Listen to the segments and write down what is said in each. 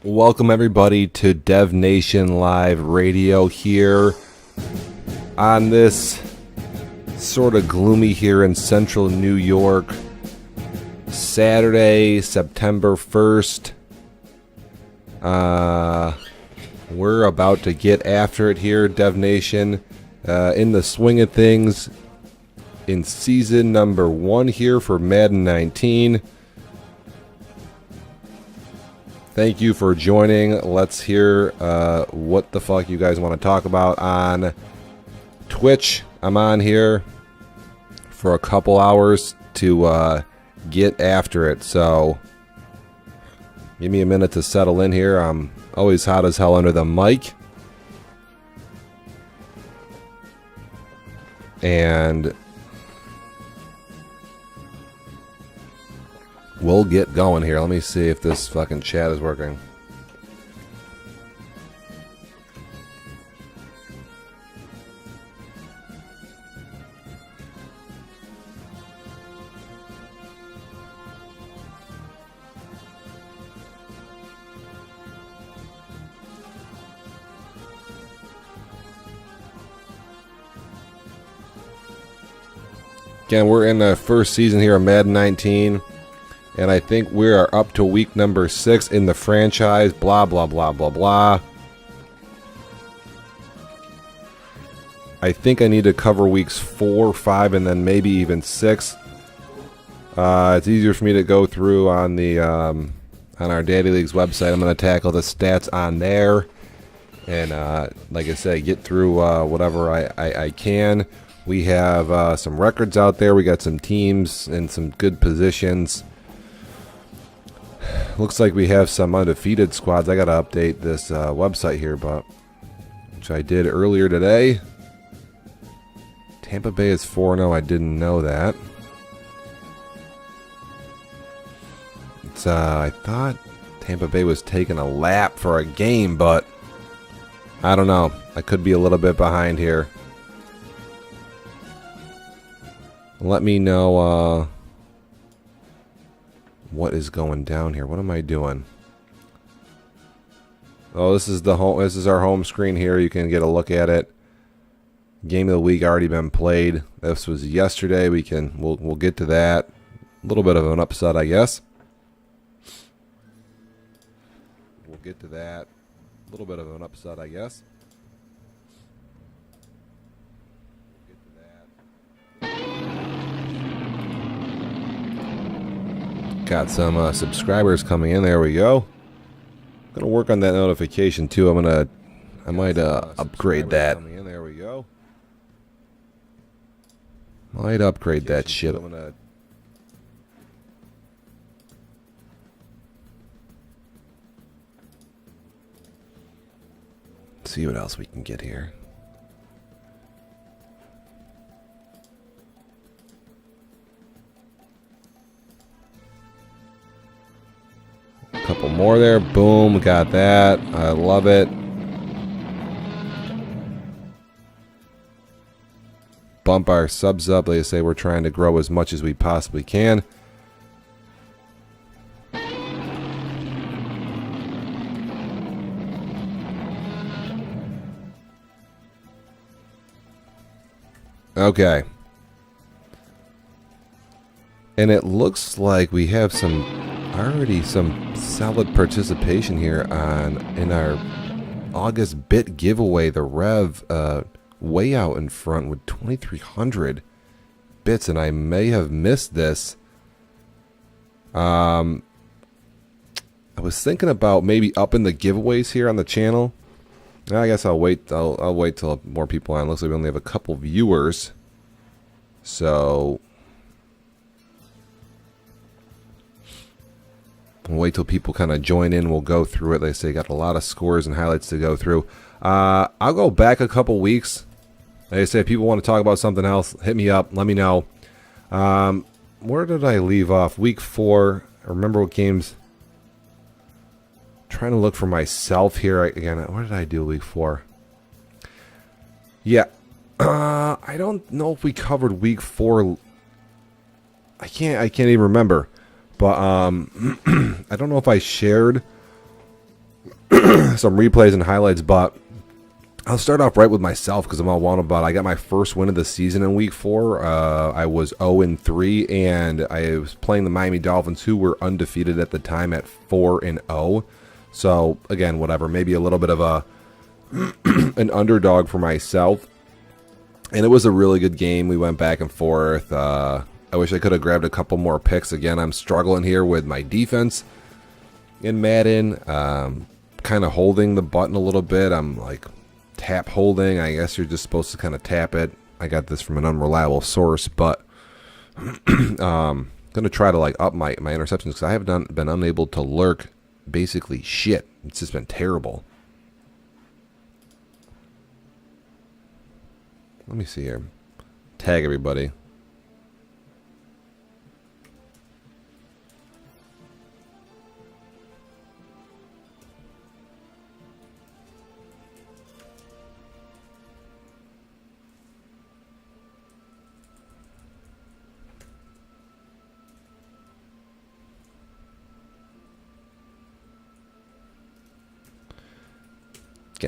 Welcome everybody to Dev Nation Live Radio here on this sort of gloomy here in central New York, Saturday, September 1st. We're about to get after it here, Dev Nation, in the swing of things in season number 1 here for Madden 19. Thank you for joining. Let's hear what the fuck you guys want to talk about on Twitch. I'm on here for a couple hours to get after it, so give me a minute to settle in here. I'm always hot as hell under the mic. And we'll get going here. Let me see if this fucking chat is working. Again, we're in the first season here of Madden 19. And I think we are up to week number 6 in the franchise. Blah, blah, blah, blah, blah. I think I need to cover weeks 4, 5, and then maybe even 6. It's easier for me to go through on the on our Daddy Leagues website. I'm going to tackle the stats on there. And like I said, get through whatever I can. We have some records out there. We got some teams in some good positions. Looks like we have some undefeated squads. I gotta update this website here, which I did earlier today. Tampa Bay is 4-0. I didn't know that. I thought Tampa Bay was taking a lap for a game, but I don't know. I could be a little bit behind here. Let me know what is going down here. What am I doing? Oh, this is the home. This is our home screen here. You can get a look at it. Game of the week already been played. This was yesterday. We'll get to that. A little bit of an upset, I guess. We'll get to that. A little bit of an upset, I guess. Got some subscribers coming in. There we go. I'm gonna work on that notification too. I'm I might upgrade that. There we go. Might upgrade that shit. See what else we can get here. A couple more there. Boom, got that. I love it. Bump our subs up. Like I say, we're trying to grow as much as we possibly can. Okay. And it looks like we have already some solid participation here in our August bit giveaway. The Rev way out in front with 2,300 bits, and I may have missed this. I was thinking about maybe upping the giveaways here on the channel. I guess I'll wait. I'll wait till more people on. Looks like we only have a couple viewers, so we'll wait till people kind of join in. We'll go through it. They say got a lot of scores and highlights to go through. I'll go back a couple weeks. Like I say, if people want to talk about something else, hit me up. Let me know. Where did I leave off? Week 4. I remember what games. Trying to look for myself here again. What did I do week 4? Yeah, I don't know if we covered week 4. I can't even remember. But I don't know if I shared some replays and highlights. But I'll start off right with myself because I'm all wound about. I got my first win of the season in week 4. I was 0-3, and I was playing the Miami Dolphins, who were undefeated at the time at 4-0. So, again, whatever, maybe a little bit of an underdog for myself. And it was a really good game. We went back and forth. I wish I could have grabbed a couple more picks. Again, I'm struggling here with my defense in Madden. Kind of holding the button a little bit. I'm like tap holding. I guess you're just supposed to kind of tap it. I got this from an unreliable source, but going to try to like up my interceptions because I have been unable to lurk basically shit. It's just been terrible. Let me see here. Tag everybody.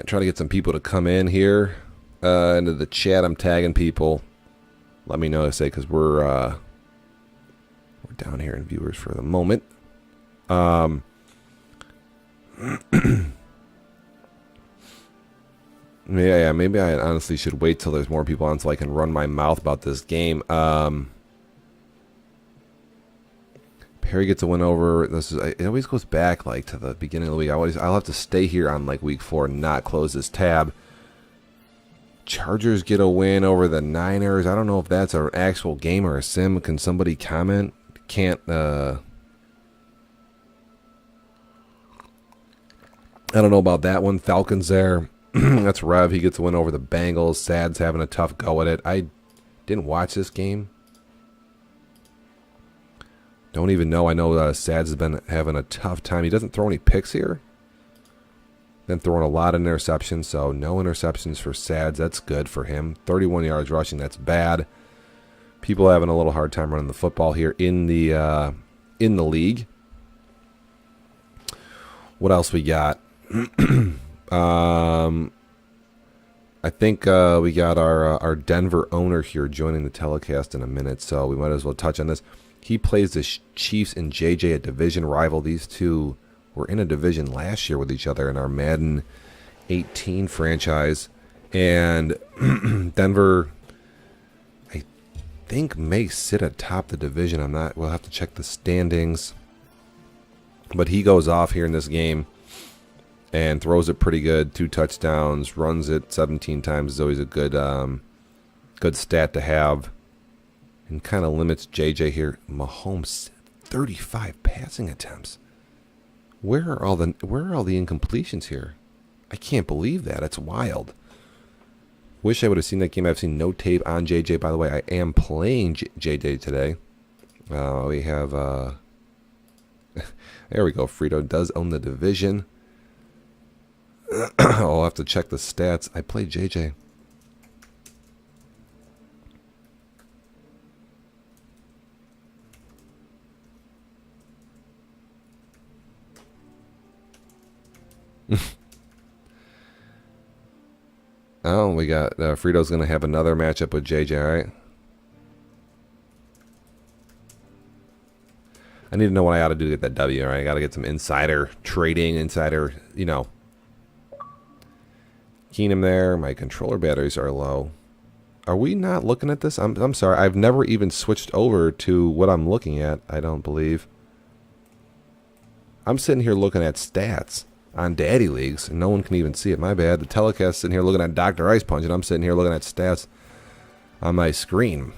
Try to get some people to come in here into the chat. I'm tagging people. Let me know, say, because we're down here in viewers for the moment. Yeah, maybe I honestly should wait till there's more people on so I can run my mouth about this game. Perry gets a win over. It always goes back like to the beginning of the week. I'll have to stay here on like week 4 and not close this tab. Chargers get a win over the Niners. I don't know if that's an actual game or a sim. Can somebody comment? Can't. I don't know about that one. Falcons there. That's Rev. He gets a win over the Bengals. Sad's having a tough go at it. I didn't watch this game. Don't even know. I know Sads has been having a tough time. He doesn't throw any picks here. Been throwing a lot of interceptions, so no interceptions for Sads. That's good for him. 31 yards rushing. That's bad. People having a little hard time running the football here in the league. What else we got? I think we got our Denver owner here joining the telecast in a minute, so we might as well touch on this. He plays the Chiefs and JJ, a division rival. These two were in a division last year with each other in our Madden 18 franchise. And Denver, I think, may sit atop the division. We'll have to check the standings. But he goes off here in this game. and throws it pretty good. 2 touchdowns, runs it 17 times is always a good good stat to have, and kind of limits JJ here. Mahomes 35 passing attempts. Where are all the incompletions here? I can't believe that. It's wild. Wish I would have seen that game. I've seen no tape on JJ. By the way, I am playing JJ today. We have there we go. Frito does own the division. I'll have to check the stats. I played JJ. Oh, we got Frito's going to have another matchup with JJ, all right? I need to know what I ought to do to get that W, all right? I got to get some insider trading, you know. Keenum there. My controller batteries are low. Are we not looking at this? I'm sorry. I've never even switched over to what I'm looking at, I don't believe. I'm sitting here looking at stats on Daddy Leagues, and no one can even see it. My bad. The telecast's sitting here looking at Dr. Ice Punch, and I'm sitting here looking at stats on my screen.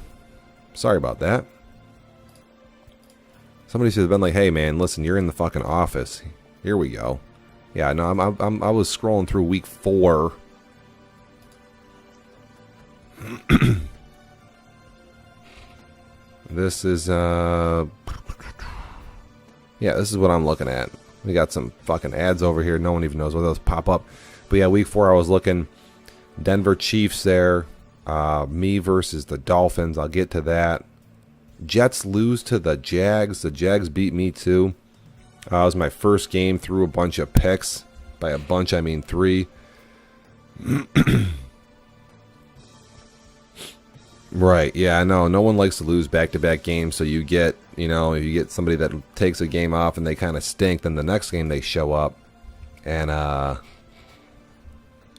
Sorry about that. Somebody should have been like, "Hey, man, listen, you're in the fucking office." Here we go. Yeah, no, I was scrolling through week 4. This is yeah, this is what I'm looking at. We got some fucking ads over here. No one even knows what those pop up. But yeah, week 4 I was looking. Denver Chiefs there. Me versus the Dolphins. I'll get to that. Jets lose to the Jags. The Jags beat me too. It was my first game through a bunch of picks. By a bunch, I mean 3. Right, yeah, no one likes to lose back-to-back games, so you get, you know, if you get somebody that takes a game off and they kind of stink, then the next game they show up and,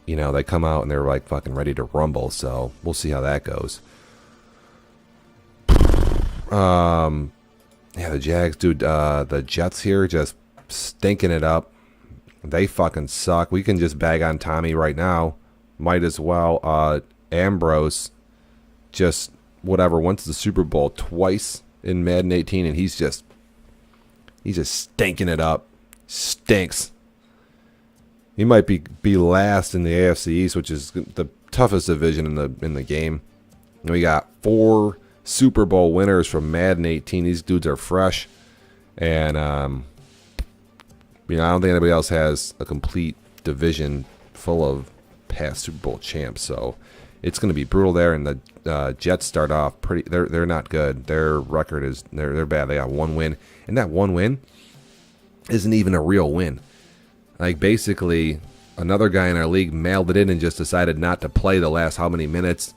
you know, they come out and they're like fucking ready to rumble, so we'll see how that goes. Yeah, the Jags, dude, the Jets here just stinking it up. They fucking suck. We can just bag on Tommy right now. Might as well. Ambrose just, whatever, went to the Super Bowl twice in Madden 18, and he's just stinking it up. Stinks. He might be last in the AFC East, which is the toughest division in the game. And we got 4 Super Bowl winners from Madden 18. These dudes are fresh, and you know, I don't think anybody else has a complete division full of past Super Bowl champs. So it's going to be brutal there. And the Jets start off pretty. They're not good. Their record is they're bad. They got 1 win, and that 1 win isn't even a real win. Like, basically, another guy in our league mailed it in and just decided not to play the last how many minutes.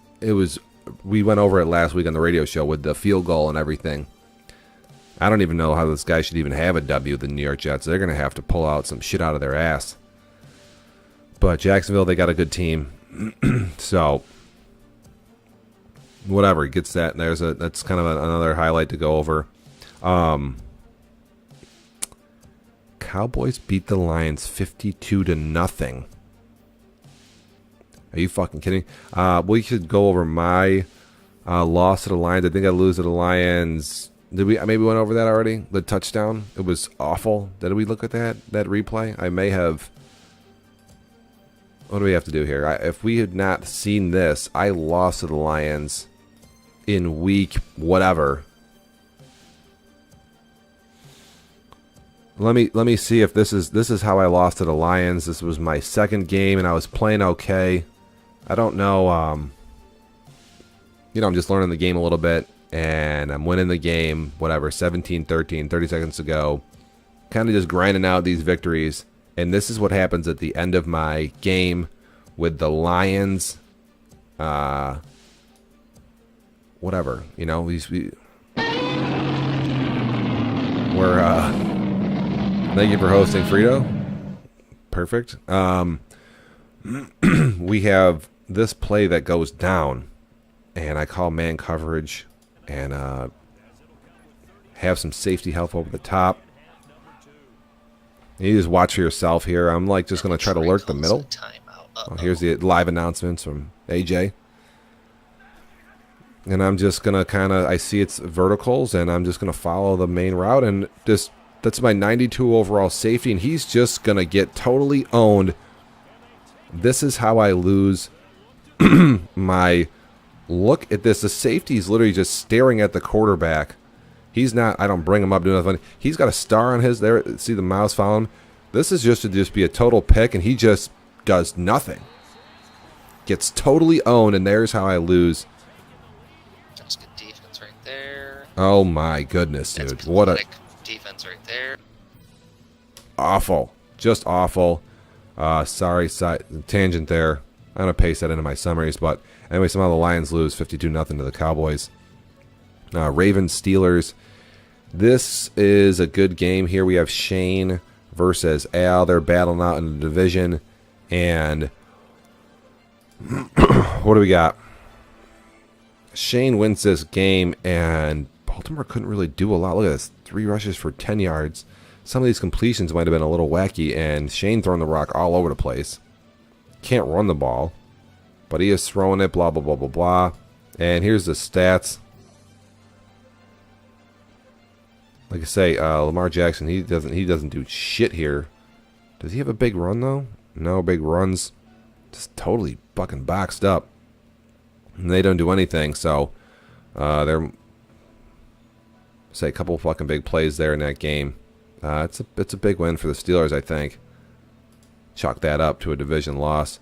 We went over it last week on the radio show with the field goal and everything. I don't even know how this guy should even have a W, the New York Jets. They're going to have to pull out some shit out of their ass. But Jacksonville, they got a good team. So, whatever, he gets that. That's kind of another highlight to go over. Cowboys beat the Lions 52-0. Are you fucking kidding? We should go over my loss to the Lions. I think I lose to the Lions. Did we? I maybe went over that already. The touchdown. It was awful. Did we look at that replay? I may have. What do we have to do here? If we had not seen this, I lost to the Lions in week whatever. Let me see if this is how I lost to the Lions. This was my second game, and I was playing okay. I don't know. You know, I'm just learning the game a little bit, and I'm winning the game. Whatever, 17-13, 30 seconds to go. Kind of just grinding out these victories, and this is what happens at the end of my game with the Lions. Whatever, you know, we're. Thank you for hosting, Frito. Perfect. We have this play that goes down, and I call man coverage and have some safety help over the top. You just watch for yourself here. I'm like just going to try to lurk the middle. Oh, here's the live announcements from AJ. And I'm just going to kind of, I see it's verticals, and I'm just going to follow the main route. And just, that's my 92 overall safety, and he's just going to get totally owned. This is how I lose my look at this. The safety is literally just staring at the quarterback. He's not, I don't bring him up, do nothing. He's got a star on his there. See the mouse following him? This is just to just be a total pick, and he just does nothing. Gets totally owned, and there's how I lose. That's good defense right there. Oh my goodness, dude. That's What a defense right there. Awful. Just awful. Sorry, tangent there. I'm going to paste that into my summaries, but anyway, somehow the Lions lose 52-0 to the Cowboys. Ravens, Steelers. This is a good game here. We have Shane versus Al. They're battling out in the division. And what do we got? Shane wins this game, and Baltimore couldn't really do a lot. Look at this. 3 rushes for 10 yards. Some of these completions might have been a little wacky, and Shane throwing the rock all over the place. Can't run the ball, but he is throwing it, blah, blah, blah, blah, blah. And here's the stats. Like I say, Lamar Jackson, he doesn't do shit here. Does he have a big run, though? No big runs. Just totally fucking boxed up. And they don't do anything, so they're, say, a couple fucking big plays there in that game. It's a big win for the Steelers, I think. Chalk that up to a division loss.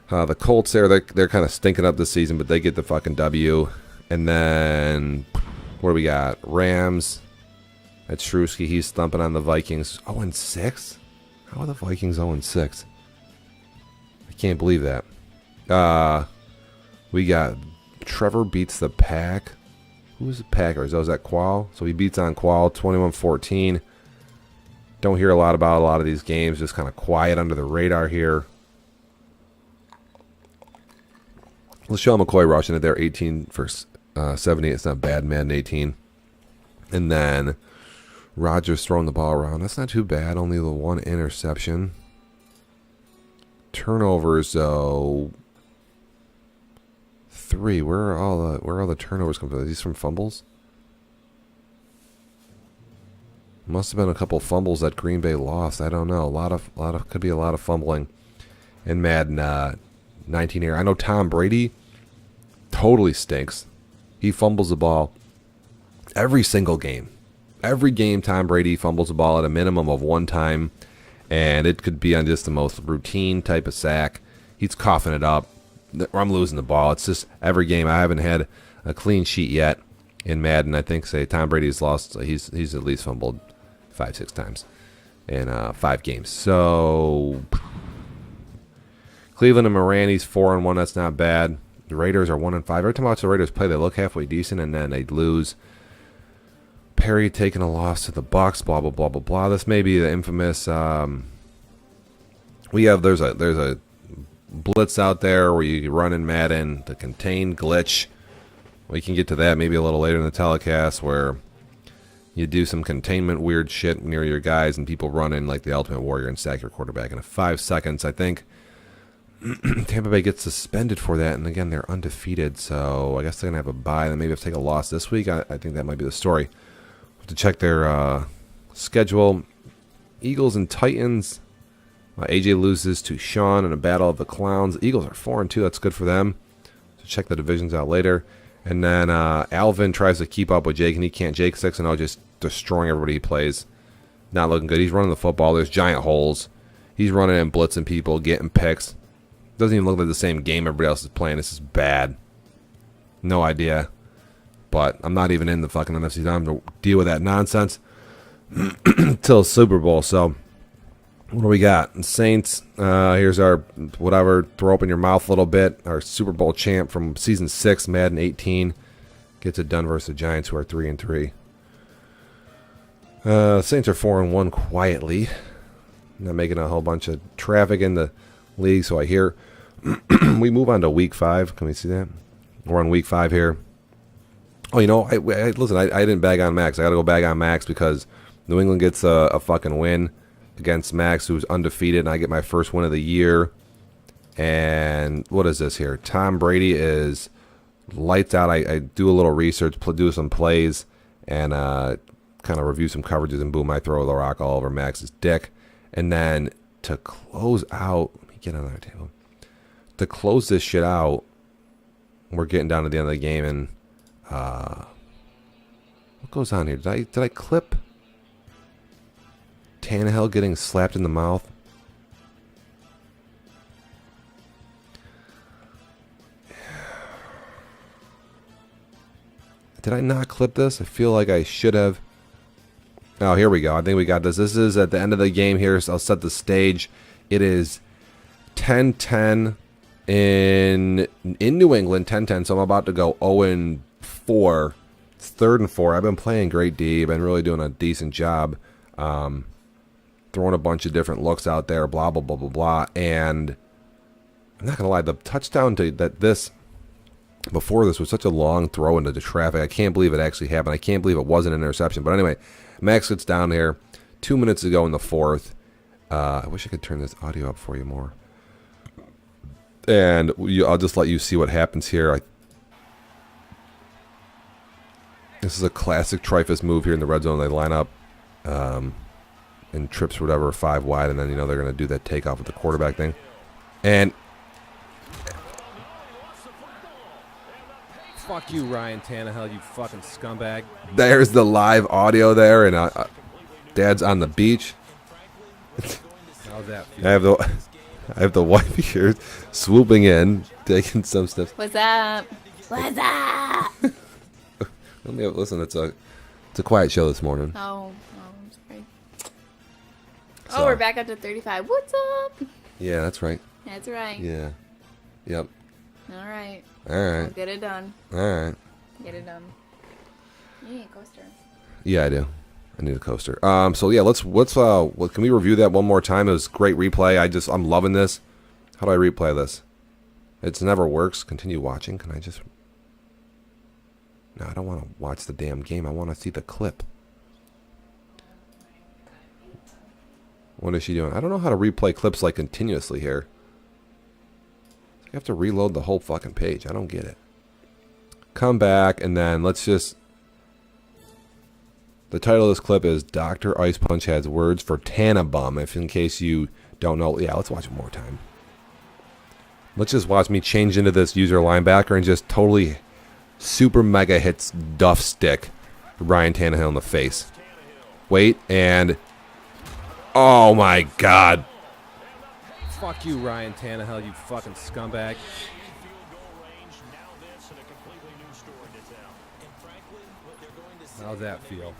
The Colts there, they're kind of stinking up this season, but they get the fucking W. And then, what do we got? Rams. That's Shrewsky. He's thumping on the Vikings. 0-6? How are the Vikings 0-6? I can't believe that. We got Trevor beats the Pack. Who's the Packers? Oh, is that Qual? So he beats on Qual 21-14. Don't hear a lot about a lot of these games. Just kind of quiet under the radar here. LaShawn McCoy rushing it there. 18 for 78. It's not bad. Madden 18. And then Rodgers throwing the ball around. That's not too bad. Only the 1 interception. Turnovers, though. 3. Where are all the turnovers come from? Are these from fumbles? Must have been a couple fumbles that Green Bay lost. I don't know. A lot of could be a lot of fumbling in Madden 19 here. I know Tom Brady totally stinks. He fumbles the ball every single game. Every game Tom Brady fumbles the ball at a minimum of 1 time, and it could be on just the most routine type of sack. He's coughing it up. I'm losing the ball. It's just every game. I haven't had a clean sheet yet in Madden. I think, say, Tom Brady's lost. He's at least fumbled 5-6 times in 5 games. So Cleveland and Moran, he's 4-1. That's not bad. The Raiders are 1-5. Every time I watch the Raiders play, they look halfway decent, and then they lose. Perry taking a loss to the Bucks. Blah blah blah blah blah. This may be the infamous. There's a blitz out there where you run in Madden, the contain glitch. We can get to that maybe a little later in the telecast, where you do some containment weird shit near your guys, and people run in like the Ultimate Warrior and sack your quarterback in 5 seconds. I think Tampa Bay gets suspended for that, and again, they're undefeated, so I guess they're going to have a bye, and maybe have to take a loss this week. I think that might be the story. Have to check their schedule. Eagles and Titans. AJ loses to Sean in a battle of the clowns. The Eagles are 4-2. That's good for them. So check the divisions out later. And then Alvin tries to keep up with Jake, and he can't. Jake 6-0, just destroying everybody he plays. Not looking good. He's running the football. There's giant holes. He's running and blitzing people, getting picks. Doesn't even look like the same game everybody else is playing. This is bad. No idea. But I'm not even in the fucking NFC time to deal with that nonsense until Super Bowl. So what do we got? Saints, here's our whatever, throw open your mouth a little bit. Our Super Bowl champ from season 6, Madden 18, gets it done versus the Giants, who are 3-3. Saints are 4-1 quietly. Not making a whole bunch of traffic in the league, so I hear. We move on to week 5. Can we see that? We're on week 5 here. Oh, you know, listen, I didn't bag on Max. I got to go bag on Max because New England gets a fucking win against Max, who's undefeated, and I get my first win of the year. And what is this here? Tom Brady is lights out. I do a little research, do some plays, and kind of review some coverages, and boom, I throw the rock all over Max's dick. And then to close out, let me get on our table. To close this shit out, we're getting down to the end of the game, and what goes on here? Did I clip Tannehill getting slapped in the mouth? Did I not clip this? I feel like I should have. Oh, here we go. I think we got this. This is at the end of the game here, so I'll set the stage. It is 10-10 in New England, 10-10, so I'm about to go 0-4. It's 3rd and 4. I've been playing great D. I've been really doing a decent job. Throwing a bunch of different looks out there, blah, blah, blah, blah, blah. And I'm not going to lie, the touchdown before this was such a long throw into the traffic. I can't believe it actually happened. I can't believe it wasn't an interception. But anyway, Max gets down here 2 minutes ago in the 4th. I wish I could turn this audio up for you more. And I'll just let you see what happens here. This is a classic Trifus move here in the red zone. They line up and trips whatever 5 wide, and then they're going to do that takeoff with the quarterback thing. And fuck you, Ryan Tannehill, you fucking scumbag. There's the live audio there, and Dad's on the beach. How's that feel? I have the wife here swooping in, taking some steps. What's up? What's up? Listen, it's a quiet show this morning. Oh, I'm sorry. So, Oh, we're back up to 35. What's up? Yeah, that's right. That's right. Yeah. Yep. All right. All right. We'll get it done. All right. Get it done. You need a coaster. Yeah, I do. I need a coaster. So yeah, let's can we review that one more time? It was a great replay. I'm loving this. How do I replay this? It never works. Continue watching. Can I just? No, I don't want to watch the damn game. I want to see the clip. What is she doing? I don't know how to replay clips like continuously here. You have to reload the whole fucking page. I don't get it. Come back, and then let's just... The title of this clip is Dr. Ice Punch has words for Tannenbaum, if in case you don't know. Yeah, let's watch it one more time. Let's just watch me change into this user linebacker and just totally super mega hits Duff Stick Ryan Tannehill in the face. Wait, and... Oh my god. Fuck you, Ryan Tannehill, you fucking scumbag. How's that feel?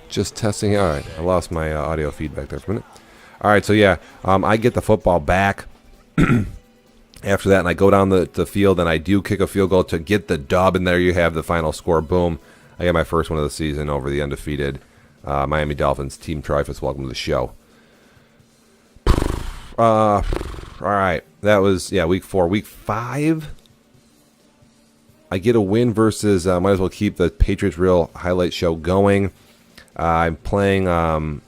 Just testing. All right, I lost my audio feedback there for a minute. All right, so yeah, I get the football back after that, and I go down the field, and I do kick a field goal to get the dub, and there you have the final score. Boom. I get my first one of the season over the undefeated Miami Dolphins. Team Trifus, welcome to the show. All right, that was, week 4. Week 5, I get a win versus, might as well keep the Patriots Real highlight show going. I'm playing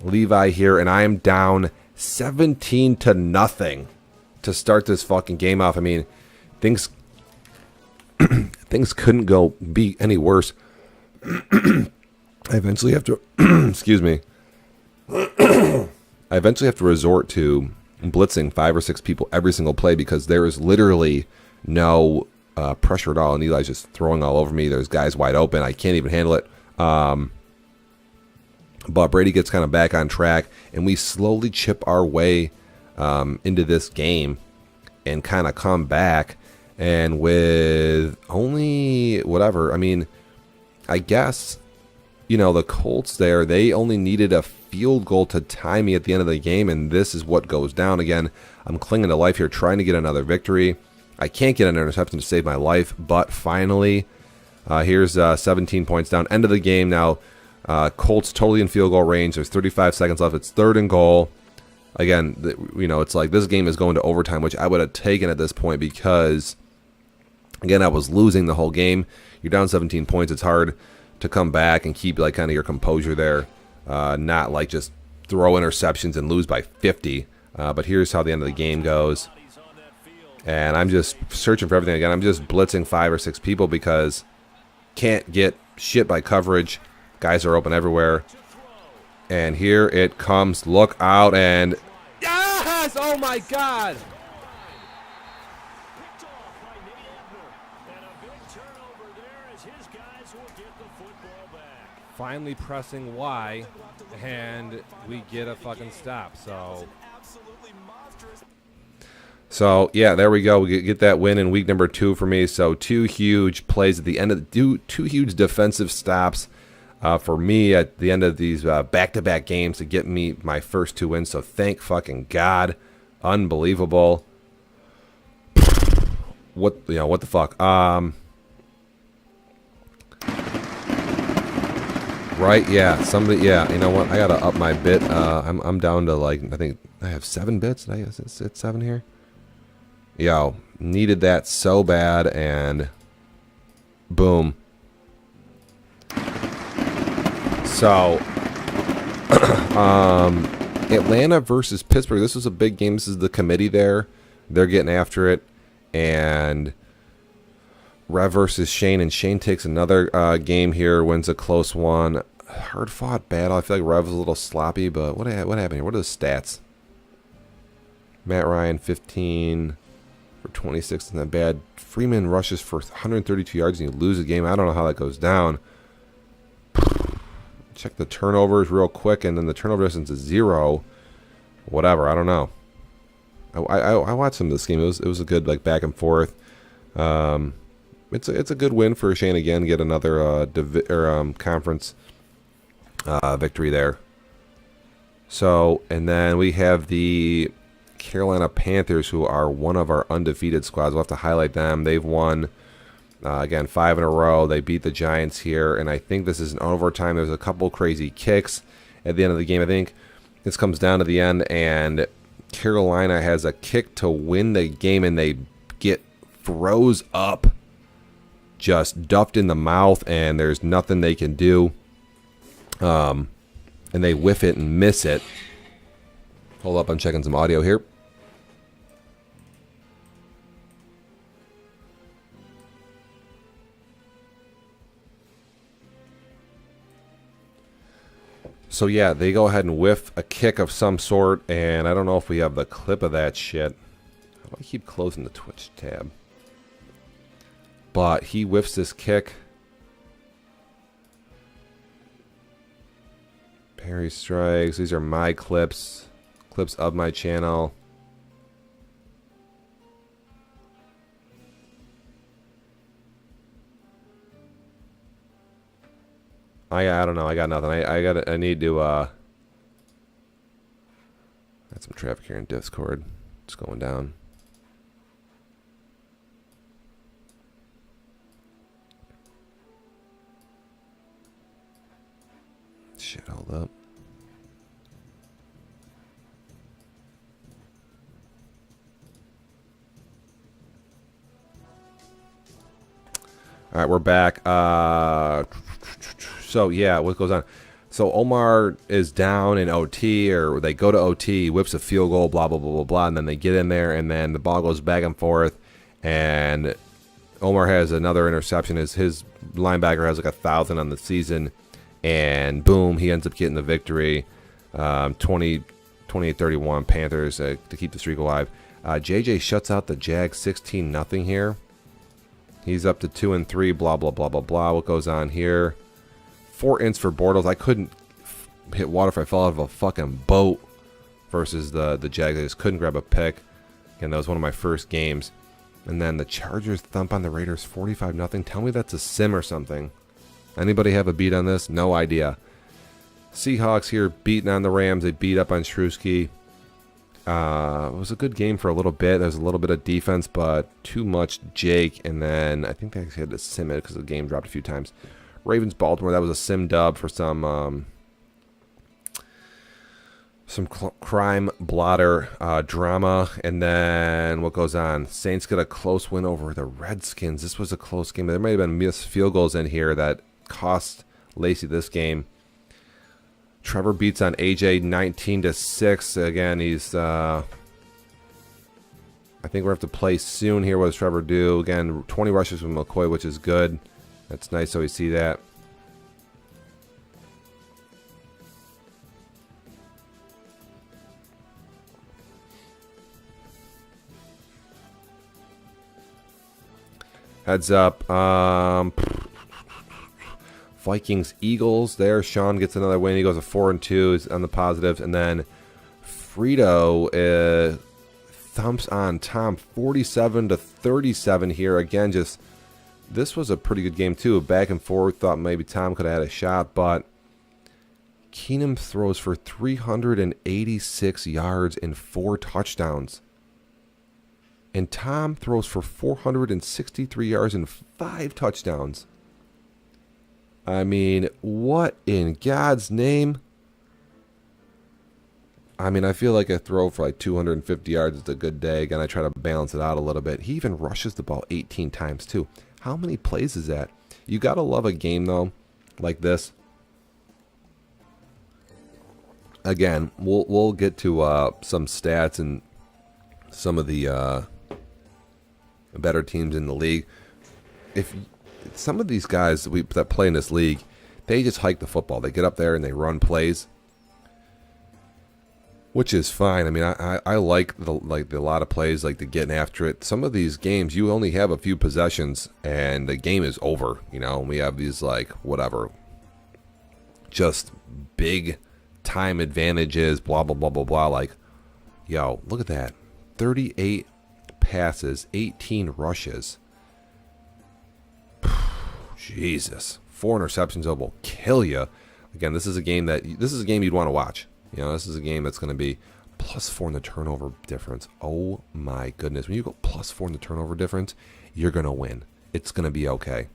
Levi here, and I am down 17-0 to start this fucking game off. I mean, things couldn't be any worse. I eventually have to, excuse me. I eventually have to resort to blitzing 5 or 6 people every single play because there is literally no pressure at all, and Eli's just throwing all over me. There's guys wide open. I can't even handle it. But Brady gets kind of back on track, and we slowly chip our way into this game and kind of come back. And with only whatever, I mean, I guess, the Colts there, they only needed a field goal to tie me at the end of the game, and this is what goes down. Again, I'm clinging to life here, trying to get another victory. I can't get an interception to save my life, but finally, here's 17 points down. End of the game now. Colts totally in field goal range. There's 35 seconds left. It's 3rd and goal. Again, it's like this game is going to overtime, which I would have taken at this point because, again, I was losing the whole game. You're down 17 points. It's hard to come back and keep like kind of your composure there, not like just throw interceptions and lose by 50. But here's how the end of the game goes. And I'm just searching for everything again. I'm just blitzing 5 or 6 people because can't get shit by coverage. Guys are open everywhere. And here it comes. Look out and... Yes! Oh my God! Finally pressing Y, and we get a fucking stop. So, yeah, there we go. We get that win in week number 2 for me. So, 2 huge plays at the end of the 2 huge defensive stops for me at the end of these back-to-back games to get me my first 2 wins. So, thank fucking God. Unbelievable. What the fuck? Right, yeah. Somebody, yeah. You know what? I gotta up my bit. I'm down to like, I think I have 7 bits. Did I hit 7 here? Yo, needed that so bad, and boom. So, Atlanta versus Pittsburgh. This was a big game. This is the committee there. They're getting after it, and Rev versus Shane, and Shane takes another game here, wins a close one. Hard-fought battle. I feel like Rev was a little sloppy, but what happened here? What are the stats? Matt Ryan, 15 for 26, isn't that bad. Freeman rushes for 132 yards, and you lose the game. I don't know how that goes down. Check the turnovers real quick, and then the turnover distance is 0. Whatever, I don't know. I watched some of this game. It was a good like back and forth. It's a good win for Shane again. Get another conference victory there. So, and then we have the Carolina Panthers, who are one of our undefeated squads. We'll have to highlight them. They've won again 5 in a row. They beat the Giants here, and I think this is an overtime. There's a couple crazy kicks at the end of the game. I think this comes down to the end, and Carolina has a kick to win the game, and they get froze up, just duffed in the mouth, and there's nothing they can do. And they whiff it and miss it. Hold up, I'm checking some audio here. So yeah, they go ahead and whiff a kick of some sort, and I don't know if we have the clip of that shit. How do I keep closing the Twitch tab? But he whiffs this kick. Parry strikes. These are my clips of my channel. I don't know. I got nothing. I need to got some traffic here in Discord. It's going down. Shit, hold up. All right, we're back. So, yeah, what goes on? So, Omar is down in OT, or they go to OT, whips a field goal, blah, blah, blah, blah, blah, and then they get in there, and then the ball goes back and forth, and Omar has another interception. His linebacker has like 1,000 on the season, and boom, he ends up getting the victory. 28-31 Panthers to keep the streak alive. JJ shuts out the Jags 16-0 here. He's up to 2-3, blah, blah, blah, blah, blah. What goes on here? 4 ints for Bortles. I couldn't hit water if I fell out of a fucking boat versus the Jags. I just couldn't grab a pick. Again, that was one of my first games. And then the Chargers thump on the Raiders 45-0. Tell me that's a sim or something. Anybody have a beat on this? No idea. Seahawks here beating on the Rams. They beat up on Shrewsky. It was a good game for a little bit. There's a little bit of defense, but too much Jake. And then I think they actually had to sim it because the game dropped a few times. Ravens Baltimore. That was a sim dub for some crime blotter drama. And then what goes on? Saints get a close win over the Redskins. This was a close game. There might have been missed field goals in here that cost Lacey this game. Trevor beats on AJ 19-6. Again, he's I think we're going to have to play soon here. What does Trevor do? Again, 20 rushes from McCoy, which is good. That's nice, so we see that. Heads up. Vikings, Eagles. There, Sean gets another win. He goes to 4-2. He's on the positives. And then Frito thumps on Tom 47-37 here. Again, just this was a pretty good game too. Back and forth. Thought maybe Tom could have had a shot, but Keenum throws for 386 yards and 4 touchdowns. And Tom throws for 463 yards and 5 touchdowns. I mean, what in God's name? I mean, I feel like a throw for like 250 yards is a good day. Again, I try to balance it out a little bit. He even rushes the ball 18 times too. How many plays is that? You got to love a game, though, like this. Again, we'll get to some stats and some of the better teams in the league. If some of these guys that play in this league, they just hike the football. They get up there and they run plays, which is fine. I mean, I like the lot of plays, like the getting after it. Some of these games, you only have a few possessions and the game is over. You know, we have these like whatever, just big time advantages. Blah blah blah blah blah. Like, yo, look at that, 38 passes, 18 rushes. Jesus, 4 interceptions will kill you. Again, this is a game you'd want to watch. You know, this is a game that's going to be +4 in the turnover difference. Oh my goodness, when you go +4 in the turnover difference, you're going to win. It's going to be okay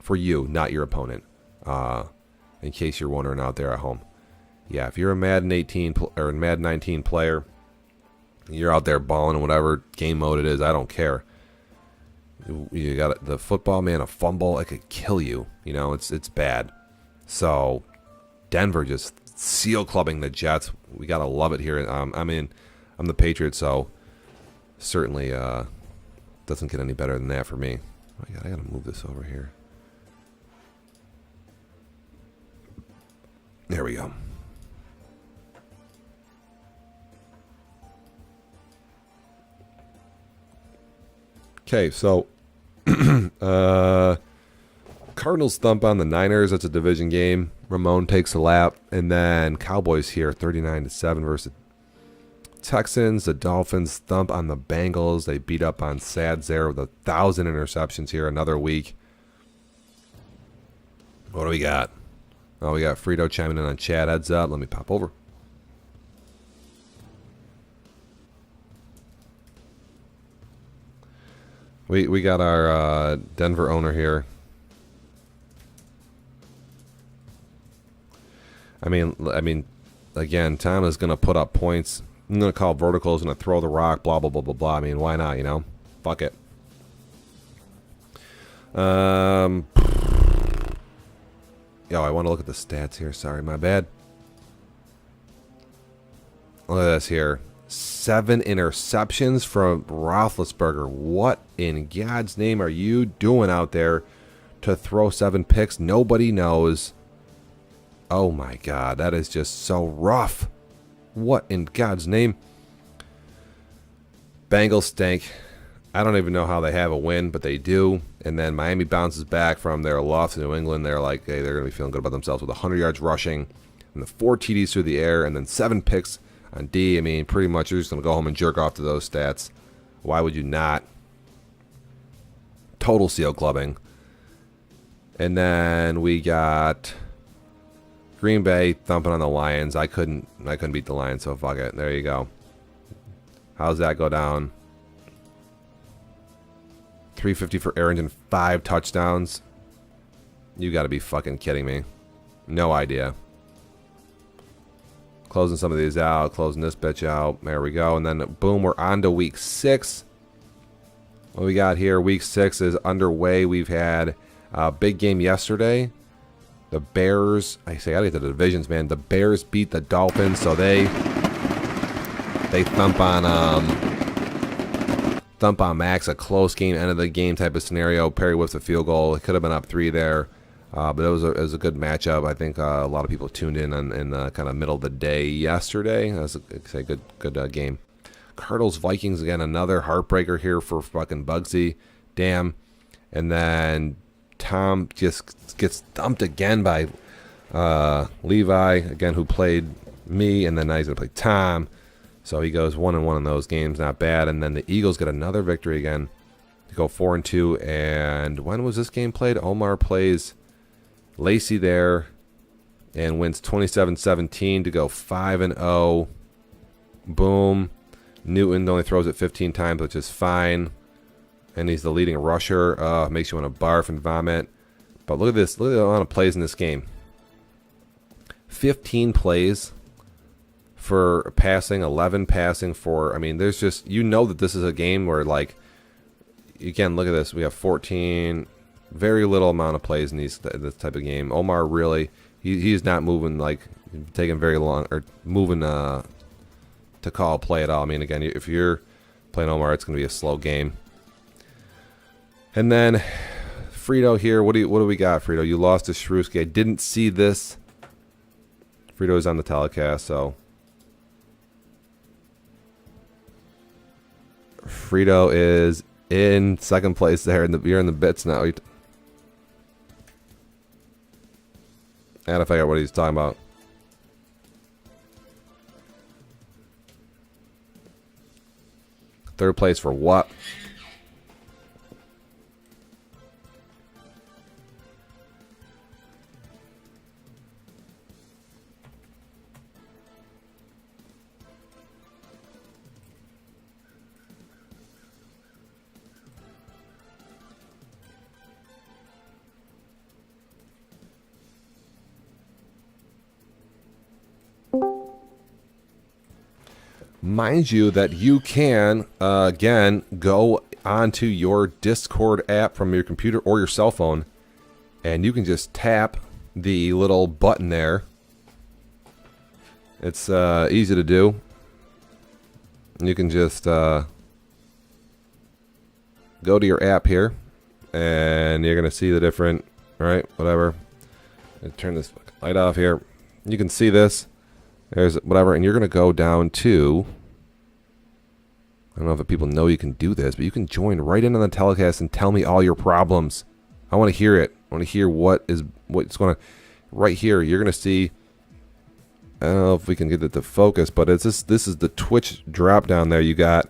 for you, not your opponent. In case you're wondering out there at home, yeah, if you're a Madden 18 or Madden 19 player, you're out there balling in whatever game mode it is. I don't care. You got the football, man, a fumble, it could kill you. You know, it's bad. So Denver just seal clubbing the Jets. We gotta love it here. I mean, I'm the Patriots, so certainly doesn't get any better than that for me. Oh my God, I gotta move this over here. There we go. Okay, so Cardinals thump on the Niners. That's a division game. Ramon takes a lap, and then Cowboys here 39-7 versus Texans. The Dolphins thump on the Bengals. They beat up on Sads there with 1,000 interceptions here. Another week. What do we got? Oh, we got Frito chiming in on chat. Heads up. Let me pop over. We got our Denver owner here. I mean, again, Tom is going to put up points. I'm going to call verticals, going to throw the rock, blah, blah, blah, blah, blah. I mean, why not, you know? Fuck it. Yo, I want to look at the stats here. Sorry, my bad. Look at this here. 7 interceptions from Roethlisberger. What in God's name are you doing out there to throw 7 picks? Nobody knows. Oh my God, that is just so rough. What in God's name? Bengals stink. I don't even know how they have a win, but they do. And then Miami bounces back from their loss to New England. They're like, hey, they're going to be feeling good about themselves with 100 yards rushing and the 4 TDs through the air and then 7 picks on D. I mean, pretty much you're just going to go home and jerk off to those stats. Why would you not? Total seal clubbing. And then we got Green Bay thumping on the Lions. I couldn't beat the Lions, so fuck it. There you go. How's that go down? 350 for Aaron and 5 touchdowns. You got to be fucking kidding me. No idea. Closing some of these out, closing this bitch out. There we go. And then, boom, we're on to week 6. What we got here, week 6 is underway. We've had a big game yesterday. The Bears, I gotta get to the divisions, man. The Bears beat the Dolphins, so they thump on Max. A close game, end of the game type of scenario. Perry whiffs a field goal. It could have been up 3 there, but it was a good matchup. I think a lot of people tuned in the kind of middle of the day yesterday. That was a good game. Cardinals Vikings again, another heartbreaker here for fucking Bugsy. Damn. And then Tom just gets dumped again by Levi, again, who played me, and then now he's going to play Tom. So he goes 1-1 in those games, not bad. And then the Eagles get another victory again to go 4-2. And when was this game played? Omar plays Lacey there and wins 27-17 to go 5-0. Boom. Newton only throws it 15 times, which is fine. And he's the leading rusher. Makes you want to barf and vomit. But look at this. Look at the amount of plays in this game. 15 plays for passing, 11 passing for... I mean, there's just... You know that this is a game where, like... Again, look at this. We have 14... Very little amount of plays in this type of game. Omar really... He's not moving, like... Taking very long... Or moving to call a play at all. I mean, again, if you're playing Omar, it's going to be a slow game. And then... Frito here. What do we got, Frito? You lost to Shrewski. I didn't see this. Frito is on the telecast, so... Frito is in second place there. You're in the bits now. And I figure out what he's talking about. Third place for what? Mind you that you can, again, go onto your Discord app from your computer or your cell phone, and you can just tap the little button there. It's easy to do. You can just go to your app here, and you're going to see the different, right, whatever. Turn this light off here. You can see this. There's whatever, and you're going to go down to, I don't know if people know you can do this, but you can join right in on the telecast and tell me all your problems. I want to hear it. I want to hear what's going to, right here, you're going to see, I don't know if we can get it to focus, but it's this is the Twitch drop down there. You got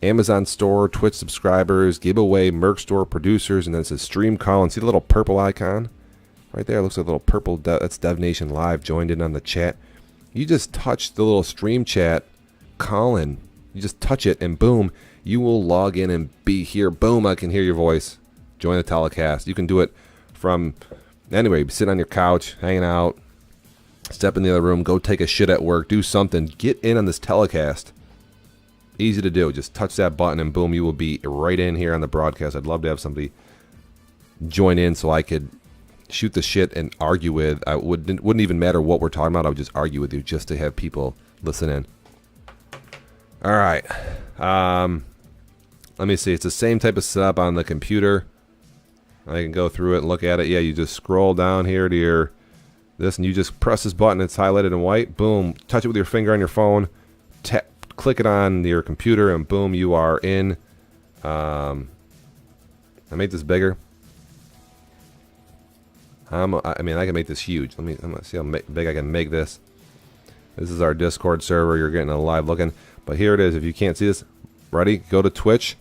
Amazon store, Twitch subscribers, giveaway, Merc store, producers, and then it says stream call, and see the little purple icon? Right there, it looks like a little purple. That's Dev Nation Live joined in on the chat. You just touch the little stream chat, Colin. You just touch it, and boom, you will log in and be here. Boom, I can hear your voice. Join the telecast. You can do it from anywhere. You sit on your couch, hanging out, step in the other room, go take a shit at work, do something. Get in on this telecast. Easy to do. Just touch that button, and boom, you will be right in here on the broadcast. I'd love to have somebody join in so I could shoot the shit and argue with. I wouldn't even matter what we're talking about. I would just argue with you just to have people listen in. All right. Let me see. It's the same type of setup on the computer. I can go through it and look at it. Yeah, you just scroll down here to your this, and you just press this button. It's highlighted in white. Boom. Touch it with your finger on your phone. Click it on your computer, and boom, you are in. I made this bigger. I mean, I can make this huge. I'm gonna see how big I can make this. This is our Discord server. You're getting a live looking. But here it is. If you can't see this, ready? Go to Twitch,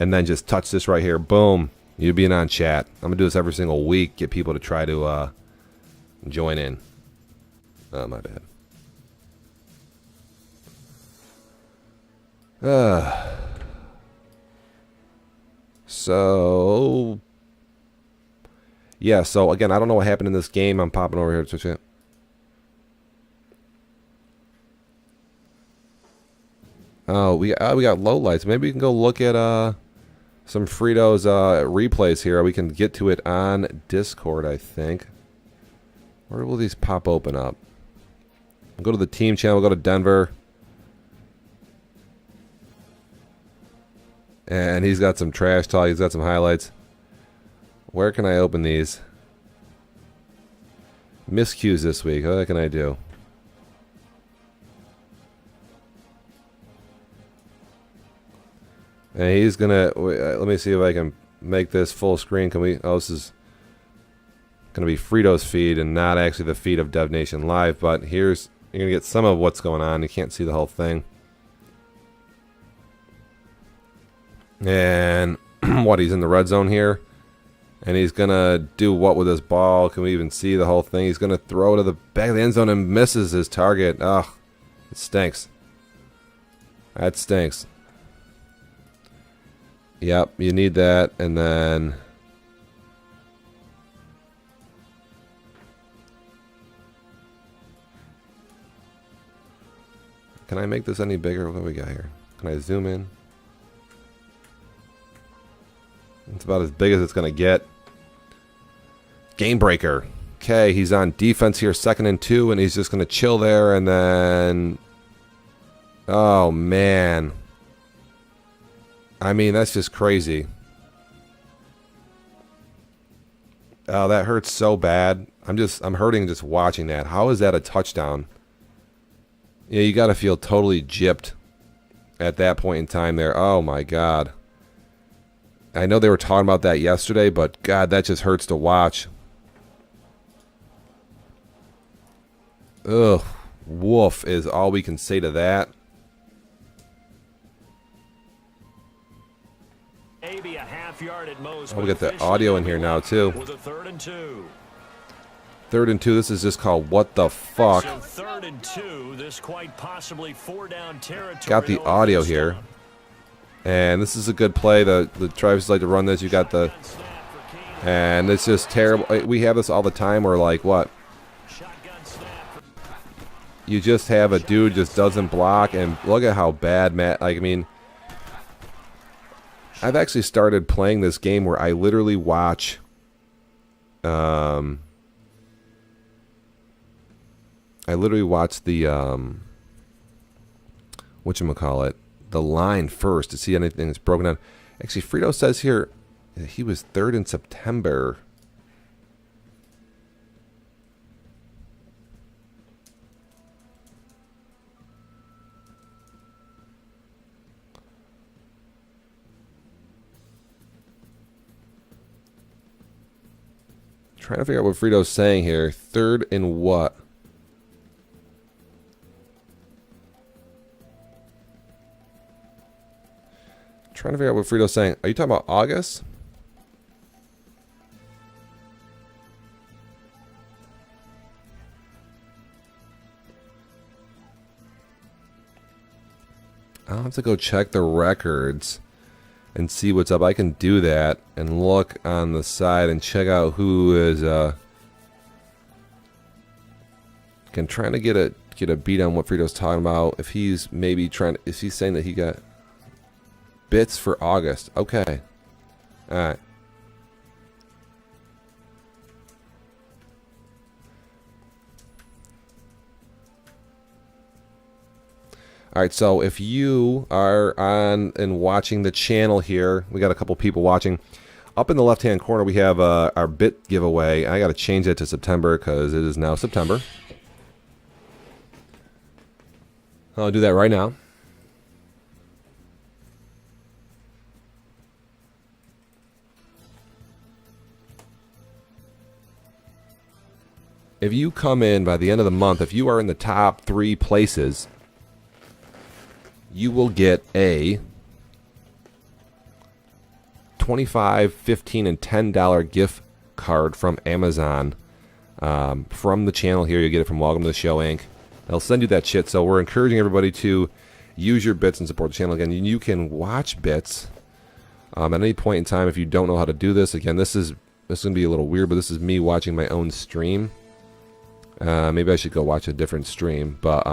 and then just touch this right here. Boom. You'll be in on chat. I'm gonna do this every single week. Get people to try to join in. Oh, my bad. So yeah, so again, I don't know what happened in this game. I'm popping over here to Twitch. Oh, we got low lights. Maybe we can go look at some Fritos replays here. We can get to it on Discord, I think. Where will these pop open up? We'll go to the team channel. We'll go to Denver. And he's got some trash talk. He's got some highlights. Where can I open these? Miscues this week. What can I do? And he's gonna. Let me see if I can make this full screen. Can we? Oh, this is gonna be Frito's feed and not actually the feed of Dev Nation Live. But here's, you're gonna get some of what's going on. You can't see the whole thing. And what? He's in the red zone here, and he's gonna do what with this ball? Can we even see the whole thing? He's gonna throw it to the back of the end zone and misses his target. Ugh, it stinks. That stinks. Yep, you need that, and then can I make this any bigger? What do we got here? Can I zoom in? It's about as big as it's gonna get. Game breaker. Okay, he's on defense here, 2nd and 2, and he's just gonna chill there, and then oh man. I mean, that's just crazy. Oh, that hurts so bad. I'm hurting just watching that. How is that a touchdown? Yeah, you got to feel totally gypped at that point in time there. Oh my God. I know they were talking about that yesterday, but God, that just hurts to watch. Ugh. Woof is all we can say to that. Maybe a half yard at most. Oh, we got the audio in here now too. With a 3rd and 2. 3rd and 2. This is just called what the fuck. So 3rd and 2. This quite possibly 4-down territory. Got the audio here, and this is a good play. The Travis like to run this. You got the, and it's just terrible. We have this all the time. Where like what? You just have a dude just doesn't block, and look at how bad Matt. Like I mean. I've actually started playing this game where I literally watch the whatchamacallit, the line first to see anything that's broken down. Actually, Frito says here that he was 3rd in September. Trying to figure out what Frito's saying here. 3rd in what? Trying to figure out what Frito's saying. Are you talking about August? I'll have to go check the records and see what's up. I can do that and look on the side and check out who is can trying to get a beat on what Frito's talking about. If he's maybe trying, is he saying that he got bits for August? Okay, all right. All right, so if you are on and watching the channel here, we got a couple people watching. Up in the left-hand corner, we have our bit giveaway. I got to change that to September because it is now September. I'll do that right now. If you come in by the end of the month, if you are in the top 3 places, you will get a $25, $15, and $10 gift card from Amazon. From the channel here, you'll get it from Welcome to the Show Inc. They'll send you that shit. So we're encouraging everybody to use your bits and support the channel. Again, you can watch bits at any point in time. If you don't know how to do this, again, this is going to be a little weird, but this is me watching my own stream. Maybe I should go watch a different stream, but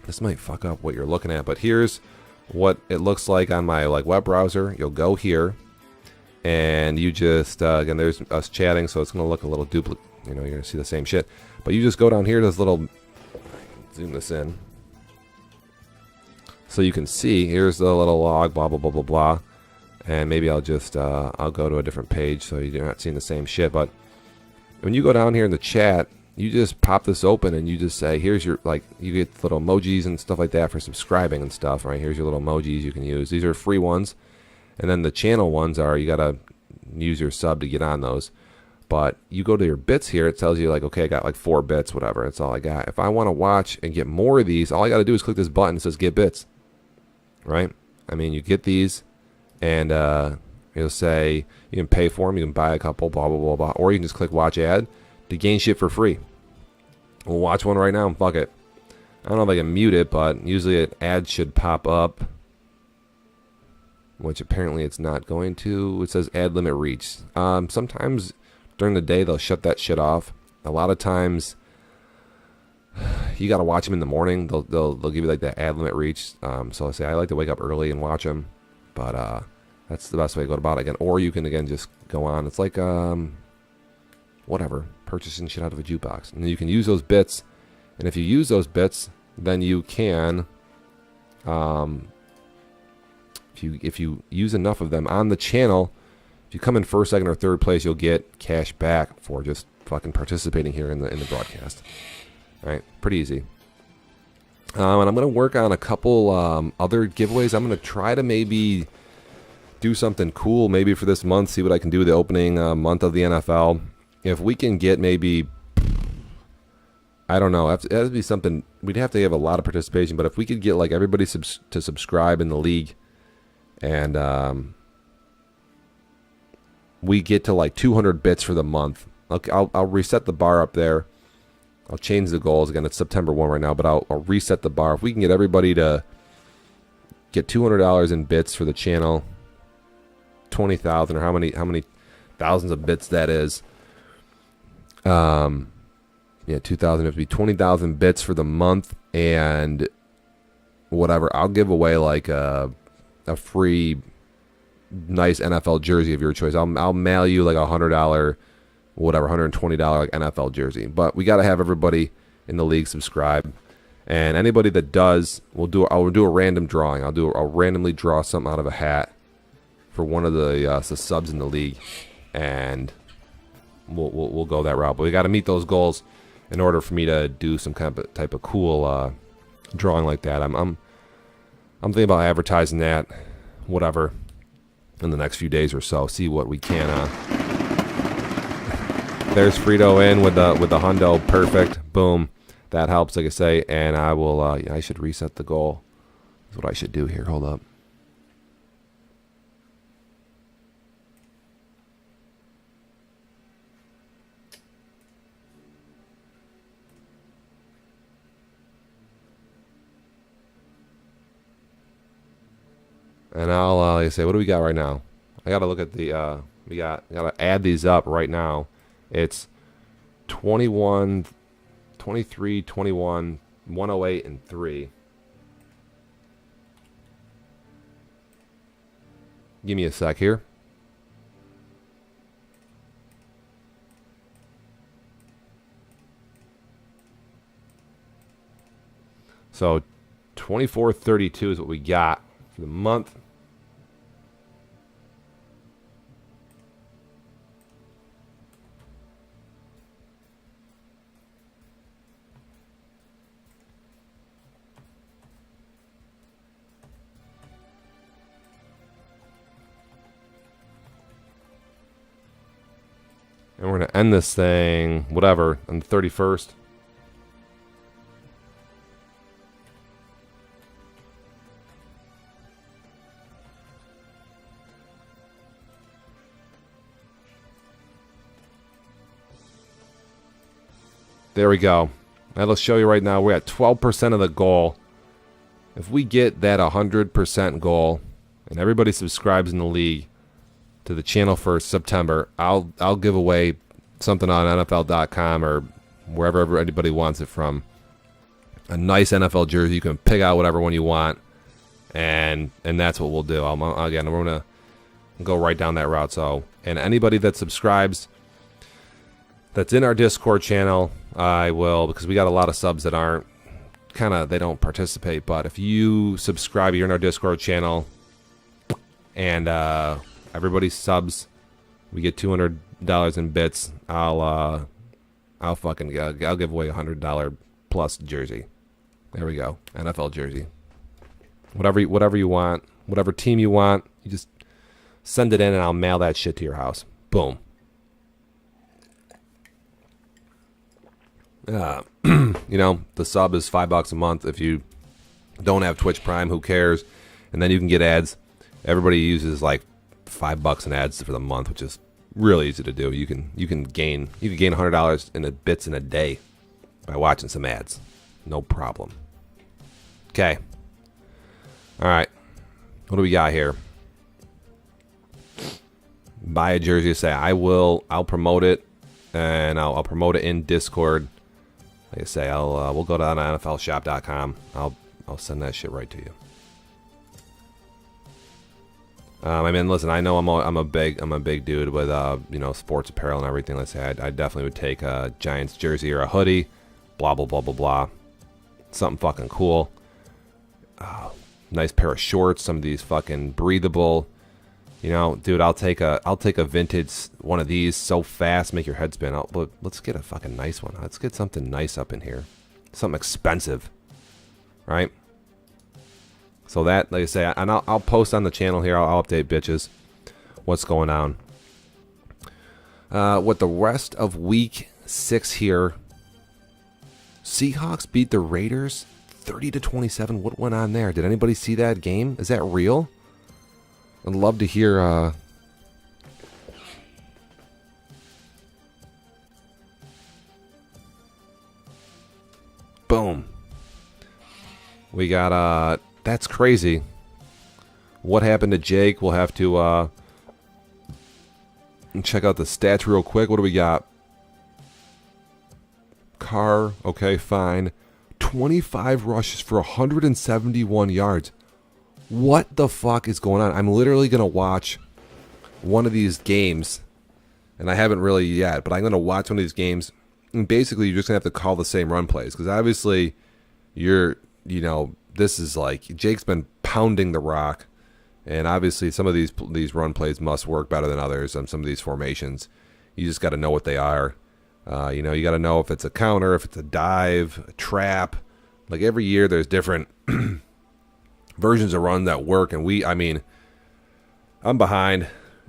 this might fuck up what you're looking at. But here's what it looks like on my web browser. You'll go here, and you just again, there's us chatting, so it's gonna look a little duplicate. You're gonna see the same shit. But you just go down here to this little, zoom this in, so you can see. Here's the little log, blah blah blah blah blah. And maybe I'll just I'll go to a different page so you're not seeing the same shit. But when you go down here in the chat, you just pop this open and you just say, here's your, you get little emojis and stuff like that for subscribing and stuff, right? Here's your little emojis you can use. These are free ones. And then the channel ones are, you got to use your sub to get on those. But you go to your bits here, it tells you okay, I got 4 bits, whatever. That's all I got. If I want to watch and get more of these, all I got to do is click this button that says get bits, right? I mean, you get these, and it'll say you can pay for them, you can buy a couple, blah, blah, blah, blah. Or you can just click watch ad to gain shit for free. We'll watch one right now and fuck it. I don't know if I can mute it, but usually an ad should pop up, which apparently it's not going to. It says ad limit reached. Sometimes during the day they'll shut that shit off. A lot of times you got to watch them in the morning. They'll give you the ad limit reached. So I say I like to wake up early and watch them, but that's the best way to go about it again. Or you can again just go on. It's like whatever, purchasing shit out of a jukebox, and then you can use those bits. And if you use those bits, then you can, if you use enough of them on the channel, if you come in first, second, or third place, you'll get cash back for just fucking participating here in the broadcast. All right, pretty easy. And I'm gonna work on a couple other giveaways. I'm gonna try to maybe do something cool maybe for this month. See what I can do with the opening month of the NFL. If we can get maybe, I don't know, it has to be something, we'd have to have a lot of participation, but if we could get everybody to subscribe in the league, and we get to 200 bits for the month, I'll reset the bar up there. I'll change the goals. Again, it's September 1 right now, but I'll reset the bar. If we can get everybody to get $200 in bits for the channel, 20,000, or how many thousands of bits that is, yeah, 2,000. It would be 20,000 bits for the month, and whatever. I'll give away a free, nice NFL jersey of your choice. I'll mail you a $100, whatever, $120 NFL jersey. But we got to have everybody in the league subscribe, and anybody that does, I'll do a random drawing. I'll randomly draw something out of a hat for one of the subs in the league, and we'll go that route. But we got to meet those goals in order for me to do some type of cool drawing like that. I'm thinking about advertising that, whatever, in the next few days or so. See what we can. There's Frito in with the hundo, perfect, boom. That helps, like I say, and I will. I should reset the goal. That's what I should do here. Hold up. And I'll like I say, what do we got right now? I gotta look at the we gotta add these up right now. It's 21, 23, 21, 108, and 3. Give me a sec here. So 2432 is what we got for the month. And we're going to end this thing, whatever, on the 31st. There we go. That'll show you right now we're at 12% of the goal. If we get that 100% goal and everybody subscribes in the league to the channel for September, I'll give away something on NFL.com or wherever anybody wants it from. A nice NFL jersey. You can pick out whatever one you want. and that's what we'll do. Again, we're gonna go right down that route. So, and anybody that subscribes, that's in our Discord channel, I will, because we got a lot of subs that aren't they don't participate. But if you subscribe, you're in our Discord channel, and everybody subs, we get $200 in bits. I'll give away $100 plus jersey. There we go, NFL jersey. Whatever you want, whatever team you want, you just send it in, and I'll mail that shit to your house. Boom. You know, the sub is $5 a month. If you don't have Twitch Prime, who cares? And then you can get ads. Everybody uses like $5 in ads for the month, which is really easy to do. You can gain $100 in bits in a day by watching some ads. No problem. Okay. All right. What do we got here? Buy a jersey. Say I'll promote it, and I'll promote it in Discord. Like I say, we'll go down to NFLshop.com. I'll send that shit right to you. I mean, listen, I know I'm a big dude with sports apparel and everything. Let's say I definitely would take a Giants jersey or a hoodie, blah blah blah blah blah, something fucking cool. Nice pair of shorts, some of these fucking breathable. You know, dude, I'll take a vintage one of these so fast, make your head spin. But let's get a fucking nice one. Let's get something nice up in here, something expensive, right? So that, like I say, and I'll post on the channel here. I'll update bitches what's going on. With the rest of week 6 here, Seahawks beat the Raiders 30-27. What went on there? Did anybody see that game? Is that real? I'd love to hear. Boom. We got that's crazy. What happened to Jake? We'll have to check out the stats real quick. What do we got? Carr, okay, fine. 25 rushes for 171 yards. What the fuck is going on? I'm literally going to watch one of these games, and I haven't really yet, but I'm going to watch one of these games, and basically you're just going to have to call the same run plays, because obviously this is like, Jake's been pounding the rock, and obviously some of these run plays must work better than others on some of these formations. You just got to know what they are. You got to know if it's a counter, if it's a dive, a trap. Like every year there's different versions of run that work, and I'm behind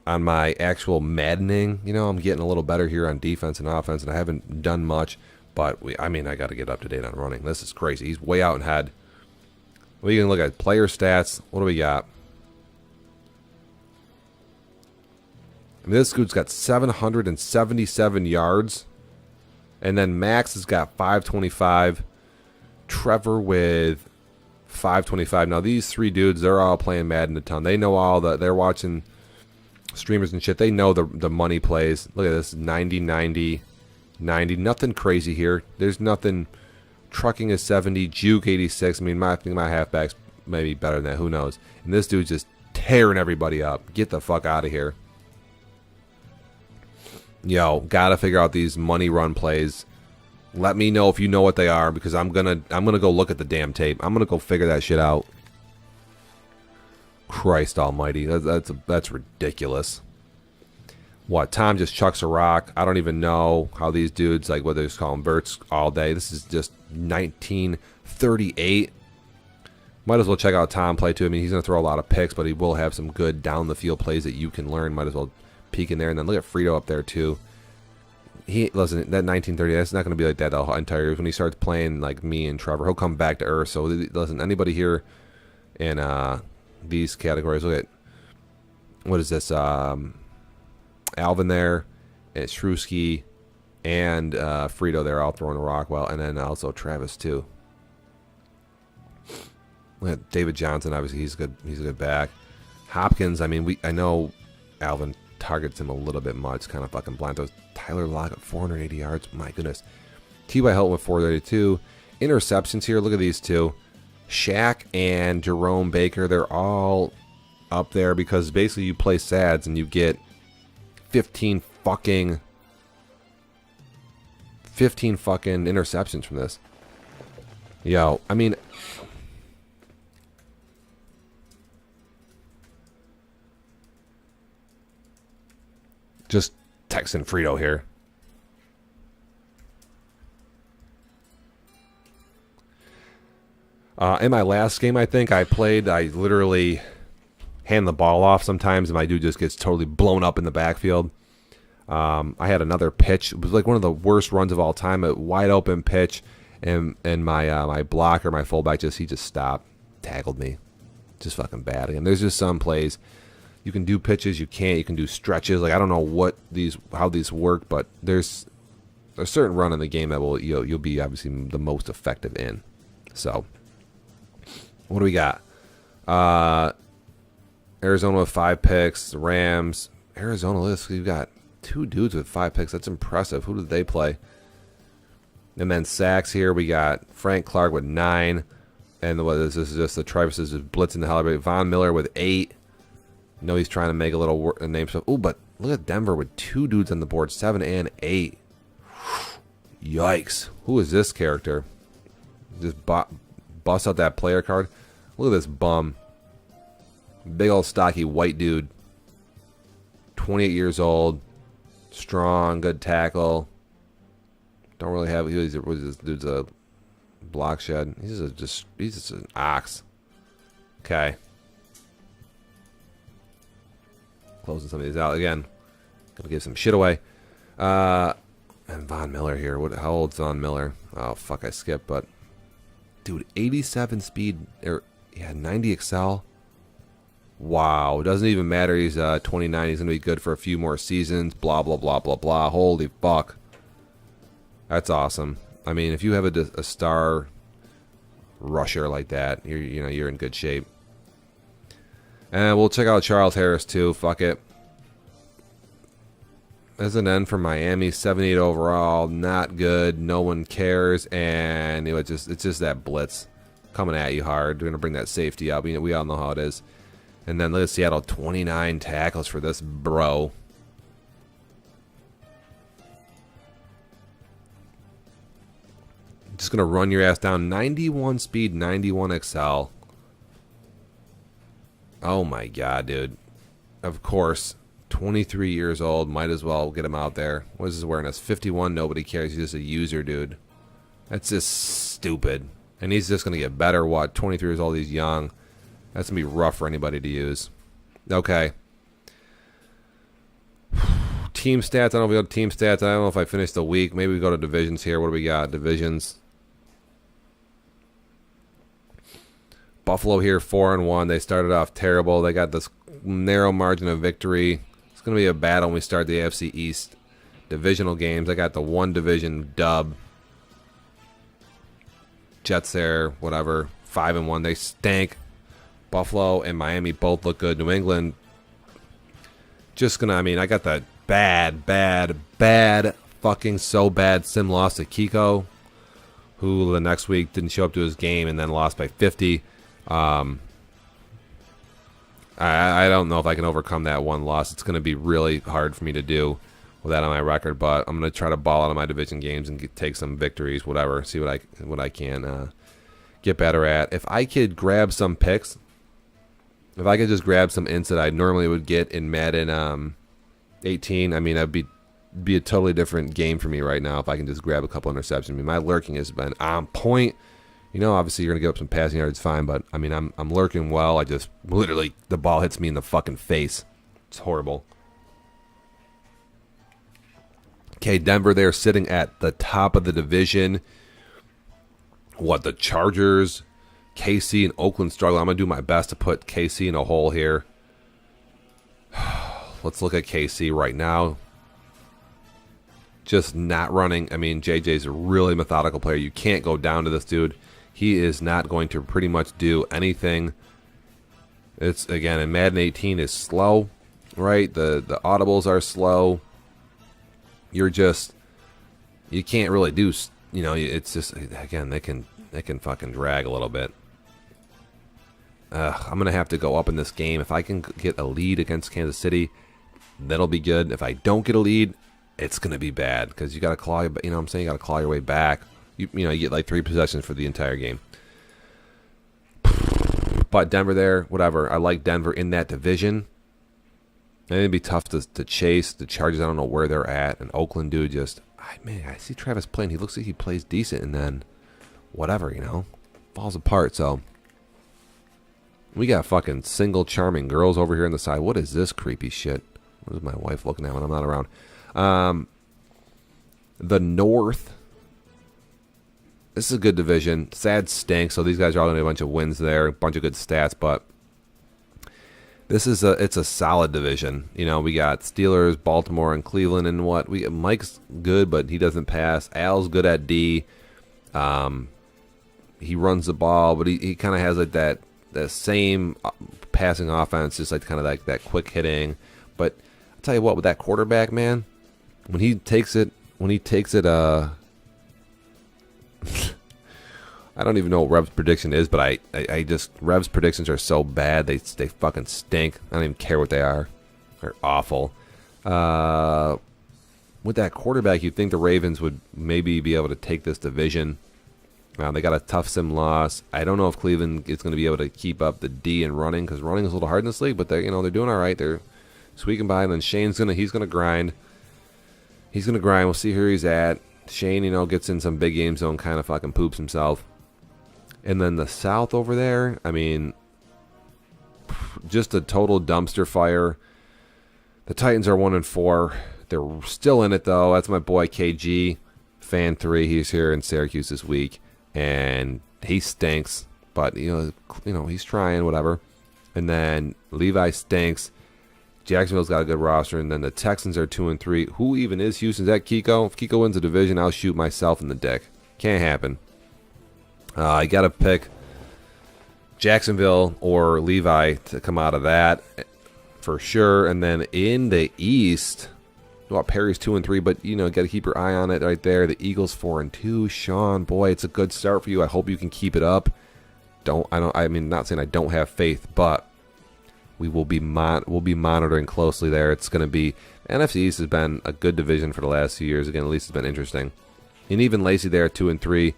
on my actual Maddening. I'm getting a little better here on defense and offense, and I haven't done much, but I got to get up to date on running. This is crazy. He's way out ahead. We can look at player stats. What do we got? This dude's got 777 yards, and then Max has got 525. Trevor with 525. Now these three dudes, they're all playing Madden a ton. They know all the. They're watching streamers and shit. They know the money plays. Look at this, 90, 90, 90. Nothing crazy here. There's nothing. Trucking is 70. Juke 86. I think my halfback's maybe better than that. Who knows? And this dude's just tearing everybody up. Get the fuck out of here. Yo, gotta figure out these money run plays. Let me know if you know what they are, because I'm gonna go look at the damn tape. I'm gonna go figure that shit out. Christ almighty, that's ridiculous. What, Tom just chucks a rock? I don't even know how these dudes, like, what they just call them verts all day. This is just 1938. Might as well check out Tom play too. He's gonna throw a lot of picks, but he will have some good down the field plays that you can learn. Might as well peek in there, and then look at Frito up there too. Listen, that 1930, that's not going to be like that the whole entire year. When he starts playing like me and Trevor, he'll come back to earth. So listen, anybody here in these categories, look at, what is this? Alvin there, and Shrewski, and Frito there, all throwing a rock well, and then also Travis too. Look at David Johnson. Obviously, he's good. He's a good back. Hopkins. I know Alvin targets him a little bit much. Kind of fucking blind. Those Tyler Lockett, 480 yards. My goodness. T.Y. Hilton with 432. Interceptions here. Look at these two. Shaq and Jerome Baker, they're all up there because basically you play sads and you get 15 fucking interceptions from this. Yo, I mean, just texting Frito here. In my last game, I think I literally hand the ball off sometimes, and my dude just gets totally blown up in the backfield. I had another pitch. It was like one of the worst runs of all time, a wide open pitch, and my blocker, my fullback, he just stopped, tackled me. Just fucking bad. And there's just some plays you can do pitches, you can't. You can do stretches. Like I don't know how these work, but there's a certain run in the game that you'll be obviously the most effective in. So. What do we got? Arizona with 5 picks. Rams. Arizona list. We've got 2 dudes with 5 picks. That's impressive. Who did they play? And then sacks here. We got Frank Clark with 9. And what is this? Is just the Travis is blitzing the hell out of it. Von Miller with 8. You know he's trying to make a little name stuff. Oh, but look at Denver with 2 dudes on the board. 7 and 8. Yikes. Who is this character? Just bust out that player card. Look at this bum. Big old stocky white dude. 28 years old. Strong, good tackle. Don't really have. This dude's a block shed. He's just an ox. Okay. Closing some of these out again. Gonna give some shit away. And Von Miller here. How old's Von Miller? Oh fuck, I skipped, but dude, 87 speed, 90 excel. Wow, it doesn't even matter. He's 29. He's gonna be good for a few more seasons. Blah blah blah blah blah. Holy fuck, that's awesome. I mean, if you have a star rusher like that, you're in good shape. And we'll check out Charles Harris too. Fuck it. As an end for Miami, 78 overall, not good. No one cares, and it's just that blitz coming at you hard. We're gonna bring that safety up. We all know how it is. And then look at Seattle, 29 tackles for this bro. Just gonna run your ass down. 91 speed, 91 excel. Oh my god, dude. Of course. 23 years old, might as well get him out there. What is his awareness? 51, nobody cares. He's just a user, dude. That's just stupid. And he's just going to get better. What? 23 years old, he's young. That's going to be rough for anybody to use. Okay. Team stats. I don't know if we go to team stats. I don't know if I finished the week. Maybe we go to divisions here. What do we got? Divisions. Buffalo here, 4-1. They started off terrible. They got this narrow margin of victory. It's going to be a battle when we start the AFC East divisional games. I got the one division dub. Jets there, whatever. 5-1. They stank. Buffalo and Miami both look good. New England, just going to, I mean, I got the bad, fucking so bad sim loss to Kiko, who the next week didn't show up to his game and then lost by 50. I don't know if I can overcome that one loss. It's going to be really hard for me to do with that on my record, but I'm going to try to ball out of my division games and take some victories, whatever, see what I can get better at. If I could grab some picks, if I could just grab some ints that I normally would get in Madden 18, I mean, that'd be a totally different game for me right now if I can just grab a couple interceptions. I mean, my lurking has been on point. You know, obviously you're going to get up some passing yards, fine, but I mean, I'm lurking well. I just literally, the ball hits me in the fucking face. It's horrible. Okay, Denver, they're sitting at the top of the division. What, the Chargers, KC, and Oakland struggle. I'm going to do my best to put KC in a hole here. Let's look at KC right now. Just not running. I mean, JJ's a really methodical player. You can't go down to this dude. He is not going to pretty much do anything. It's, again, in Madden 18 is slow, right? The audibles are slow. You can't really do, you know, it's just, again, they can fucking drag a little bit. I'm going to have to go up in this game. If I can get a lead against Kansas City, that'll be good. If I don't get a lead, it's going to be bad because you got to claw, you know what I'm saying? You got to claw your way back. You get like 3 possessions for the entire game. But Denver there, whatever. I like Denver in that division. And it'd be tough to chase. The Chargers, I don't know where they're at. And Oakland, dude, I see Travis playing. He looks like he plays decent. And then whatever, falls apart. So we got fucking single charming girls over here on the side. What is this creepy shit? What is my wife looking at when I'm not around? The North. This is a good division. Sad stinks, so these guys are all going to have a bunch of wins there, a bunch of good stats, but it's a solid division. We got Steelers, Baltimore, and Cleveland, and Mike's good, but he doesn't pass. Al's good at D. He runs the ball, but he kind of has like that same passing offense, just like kind of like that quick hitting. But I'll tell you what, with that quarterback, man, when he takes it, I don't even know what Rev's prediction is, but I just Rev's predictions are so bad they fucking stink. I don't even care what they are. They're awful. With that quarterback, you'd think the Ravens would maybe be able to take this division. They got a tough sim loss. I don't know if Cleveland is going to be able to keep up the D and running because running is a little hard in this league, but they're doing all right. They're squeaking by, and then Shane's gonna grind. He's gonna grind. We'll see where he's at. Shane, gets in some big game zone, kind of fucking poops himself. And then the South over there, I mean, just a total dumpster fire. The Titans are 1-4. They're still in it though. That's my boy KG, fan 3. He's here in Syracuse this week, and he stinks. But he's trying, whatever. And then Levi stinks. Jacksonville's got a good roster, and then the Texans are 2-3. Who even is Houston? Is that Kiko? If Kiko wins the division, I'll shoot myself in the dick. Can't happen. I got to pick Jacksonville or Levi to come out of that for sure. And then in the East, well, Perry's 2-3, but got to keep your eye on it right there. The Eagles 4-2. Sean, boy, it's a good start for you. I hope you can keep it up. Not saying I don't have faith, but we'll be monitoring closely there. It's going to be NFC East has been a good division for the last few years. Again, at least it's been interesting. And even Lacey there at 2-3,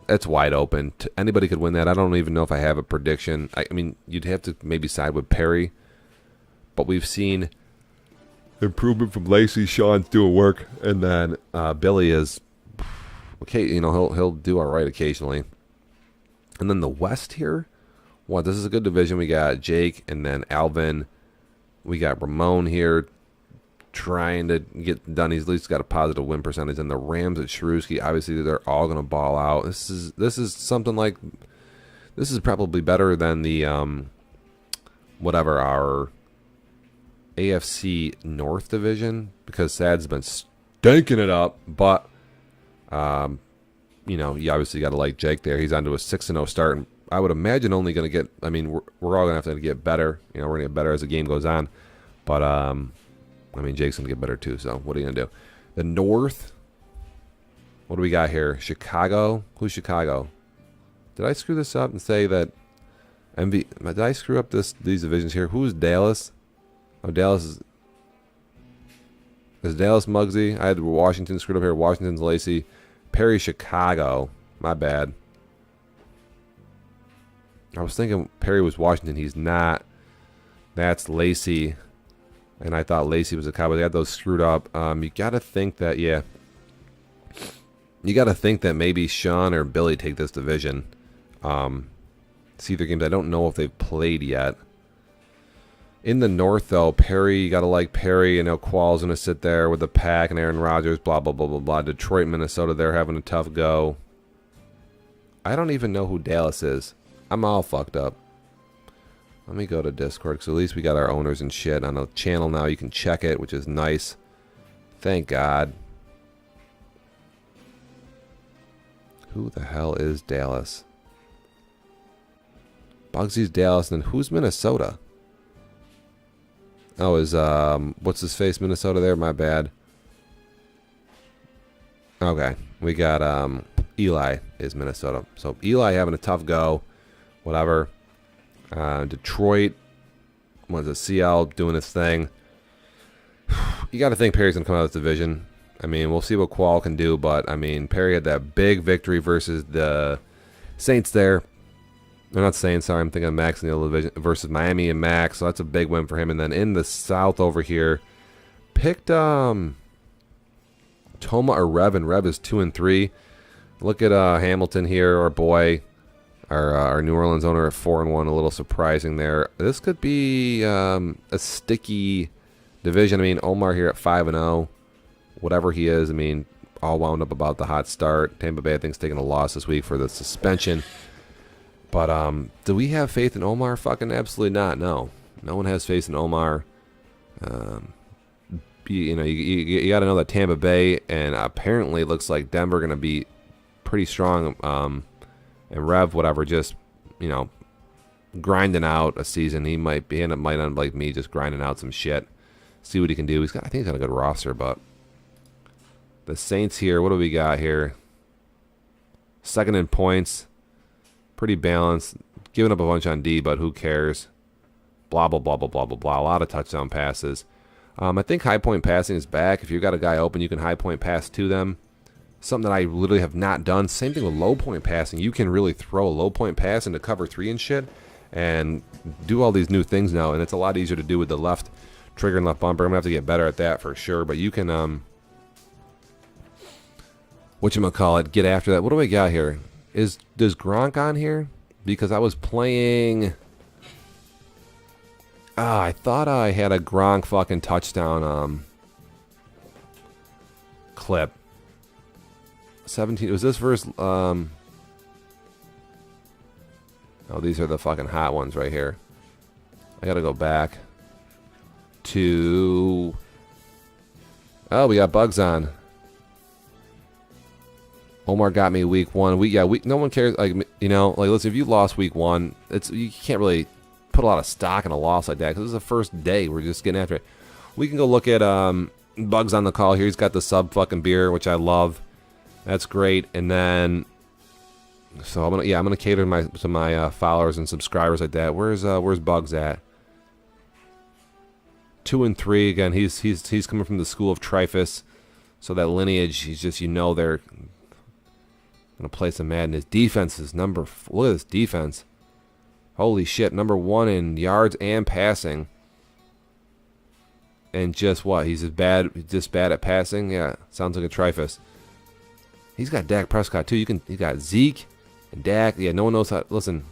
it's wide open. Anybody could win that. I don't even know if I have a prediction. I mean, you'd have to maybe side with Perry, but we've seen improvement from Lacey. Sean's doing work, and then Billy is okay. He'll do all right occasionally. And then the West here. Well, this is a good division. We got Jake and then Alvin. We got Ramon here trying to get done. He's at least got a positive win percentage. And the Rams at Shrewsky, obviously they're all going to ball out. This is something like, this is probably better than the our AFC North division, because Sad's been stinking it up. But you obviously got to like Jake there. He's onto a 6-0 start, and I would imagine only going to get, we're all going to have to get better. We're going to get better as the game goes on. But, Jake's going to get better too, so what are you going to do? The North, what do we got here? Chicago? Who's Chicago? Did I screw this up and say that did I screw up these divisions here? Who's Dallas? Oh, Dallas is Dallas Muggsy? I had Washington screwed up here. Washington's Lacey. Perry, Chicago. My bad. I was thinking Perry was Washington. He's not. That's Lacey. And I thought Lacey was a Cowboy. They had those screwed up. You got to think that, yeah. You got to think that maybe Sean or Billy take this division. See their games. I don't know if they've played yet. In the North, though, Perry, you got to like Perry. Qual's going to sit there with the Pack and Aaron Rodgers, blah, blah, blah, blah, blah. Detroit, Minnesota, they're having a tough go. I don't even know who Dallas is. I'm all fucked up. Let me go to Discord, because at least we got our owners and shit on the channel now. You can check it, which is nice. Thank God. Who the hell is Dallas? Bugsy's Dallas, and then who's Minnesota? Oh, is, what's his face, Minnesota there? My bad. Okay, we got, Eli is Minnesota. So Eli having a tough go. Whatever. Detroit was a CL doing his thing. You got to think Perry's going to come out of this division. I mean, we'll see what Qual can do, but, I mean, Perry had that big victory versus the Saints there. They're not Saints, sorry, I'm thinking of Max in the other division versus Miami and Max, so that's a big win for him. And then in the South over here, picked Toma or Rev, and Rev is 2-3. Look at Hamilton here, our boy, our New Orleans owner at 4-1. A little surprising there. This could be a sticky division. I mean, Omar here at 5-0. Whatever he is, I mean, all wound up about the hot start. Tampa Bay, I think, is taking a loss this week for the suspension. But do we have faith in Omar? Fucking absolutely not. No. No one has faith in Omar. You know, you got to know that Tampa Bay, and apparently it looks like Denver going to be pretty strong. And Rev, whatever, just, you know, grinding out a season. He might end up like me, just grinding out some shit. See what he can do. I think he's got a good roster, but the Saints here, what do we got here? Second in points. Pretty balanced. Giving up a bunch on D, but who cares? Blah, blah, blah, blah, blah, blah, blah. A lot of touchdown passes. I think high point passing is back. If you've got a guy open, you can high point pass to them. Something that I literally have not done. Same thing with low point passing. You can really throw a low point pass into cover 3 and shit and do all these new things now. And it's a lot easier to do with the left trigger and left bumper. I'm going to have to get better at that for sure. But you can, whatchamacallit, get after that. What do we got here? Does Gronk on here? Because I was playing... I thought I had a Gronk fucking touchdown clip. 17. Was this verse? Oh, these are the fucking hot ones right here. I gotta go back to... Oh, we got bugs on. Omar got me week 1. No one cares. Like, you know, like, listen, if you lost week 1, you can't really put a lot of stock in a loss like that because this is the first day. We're just getting after it. We can go look at Bugs on the call here. He's got the sub fucking beer, which I love. That's great. And then, so I'm gonna cater to my followers and subscribers like that. Where's Bugs at? 2-3 again. He's coming from the school of Trifus, so that lineage. He's just, you know, they're gonna play some Madden. His defense is look at this defense. Holy shit, number 1 in yards and passing. And just what? He's just bad at passing? Yeah, sounds like a Trifus. He's got Dak Prescott too. He got Zeke and Dak. Yeah, no one knows how. Listen,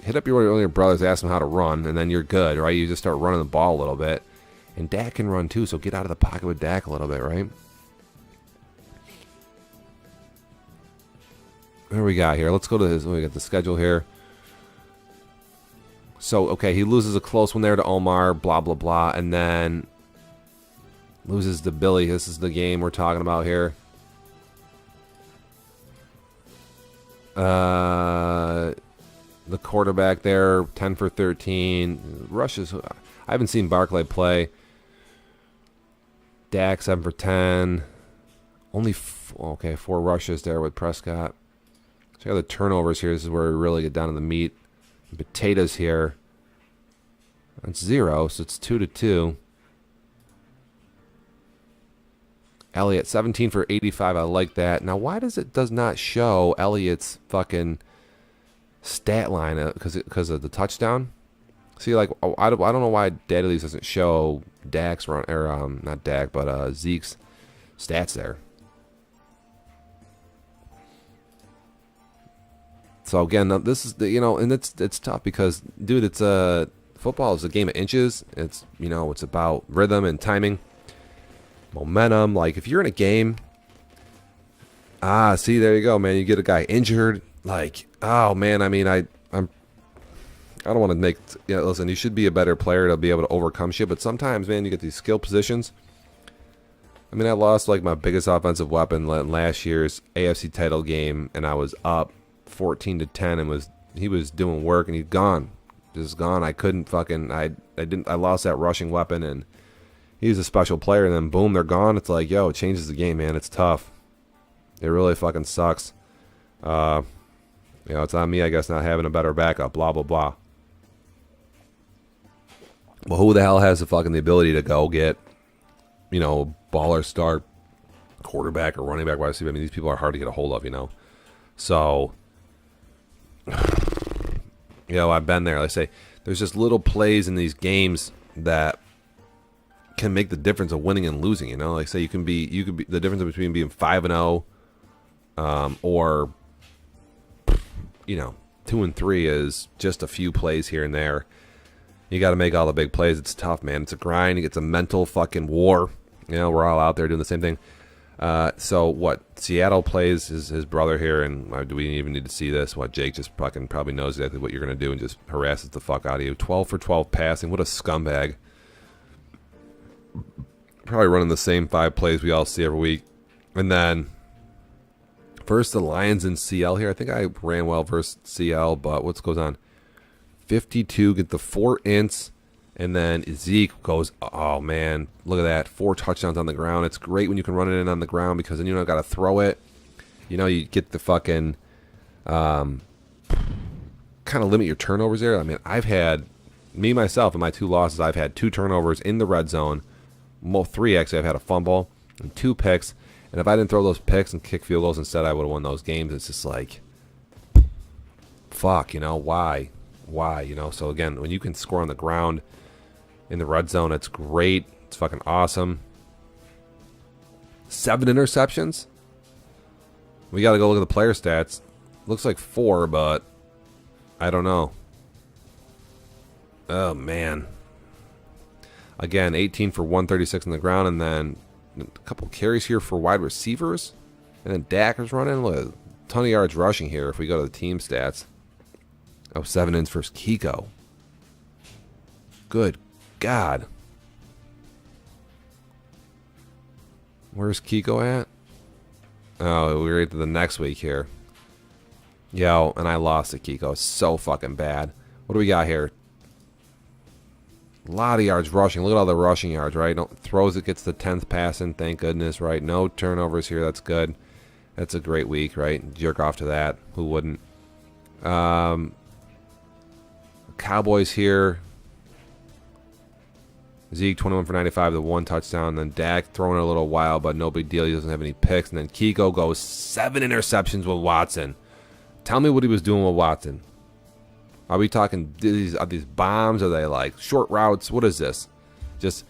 hit up one of your brothers, ask them how to run, and then you're good, right? You just start running the ball a little bit. And Dak can run too, so get out of the pocket with Dak a little bit, right? What do we got here? Let's go to we got the schedule here. So, okay, he loses a close one there to Omar, blah, blah, blah, and then loses to Billy. This is the game we're talking about here. The quarterback there, 10 for 13. Rushes. I haven't seen Barkley play. Dak, 7 for 10. Only, 4 rushes there with Prescott. Check out the turnovers here. This is where we really get down to the meat. Potatoes here. That's 0, so it's 2-2. Elliott, 17 for 85. I like that. Now, why does not show Elliott's fucking stat line because of the touchdown? See, like, I don't know why Daddy Leagues doesn't show Dak's run, or not Dak, but Zeke's stats there. So again, this is the, and it's tough because, dude, it's football is a game of inches. It's it's about rhythm and timing, momentum. Like if you're in a game, see, there you go, man. You get a guy injured, like, oh man. I mean, I don't want to make listen. You should be a better player to be able to overcome shit. But sometimes, man, you get these skill positions. I mean, I lost like my biggest offensive weapon last year's AFC title game, and I was up 14-10, and he was doing work, and he's gone, just gone. I couldn't fucking I lost that rushing weapon, and he's a special player. And then boom, they're gone. It's like, yo, it changes the game, man. It's tough. It really fucking sucks. It's on me, I guess, not having a better backup. Blah blah blah. Well, who the hell has the ability to go get, baller star quarterback or running back, wide receiver? I mean, these people are hard to get a hold of. So, I've been there. Like I say, there's just little plays in these games that can make the difference of winning and losing. Like say you could be the difference between being 5-0, or 2-3 is just a few plays here and there. You got to make all the big plays. It's tough, man. It's a grind. It's a mental fucking war. We're all out there doing the same thing. So what? Seattle plays his brother here, and do we even need to see this? What? Jake just fucking probably knows exactly what you're gonna do and just harasses the fuck out of you. 12 for 12 passing. What a scumbag. Probably running the same 5 plays we all see every week. And then first the Lions in CL here. I think I ran well versus CL, but what goes on? 52, get the 4 ints, and then Zeke goes, oh man, look at that, 4 touchdowns on the ground. It's great when you can run it in on the ground because then you don't got to throw it. You get the fucking kind of limit your turnovers there. I mean, I've had, myself, in my 2 losses, I've had 2 turnovers in the red zone. 3 actually. I've had a fumble and 2 picks. And if I didn't throw those picks and kick field goals instead, I would have won those games. It's just like, fuck, why? So again, when you can score on the ground in the red zone, it's great. It's fucking awesome. 7 interceptions? We got to go look at the player stats. Looks like 4, but I don't know. Oh, man. Again, 18 for 136 on the ground, and then a couple carries here for wide receivers. And then Dak is running. Look, a ton of yards rushing here if we go to the team stats. Oh, 7 ins versus Kiko. Good God. Where's Kiko at? Oh, we're into the next week here. Yo, and I lost to Kiko. So fucking bad. What do we got here? A lot of yards rushing. Look at all the rushing yards, right? No, throws it, gets the 10th pass in, thank goodness, right? No turnovers here. That's good. That's a great week, right? Jerk off to that. Who wouldn't? Cowboys here. Zeke, 21 for 95, the 1 touchdown. Then Dak throwing it a little while, but no big deal. He doesn't have any picks. And then Kiko goes 7 interceptions with Watson. Tell me what he was doing with Watson. Are we talking are these bombs? Are they like short routes? What is this? Just,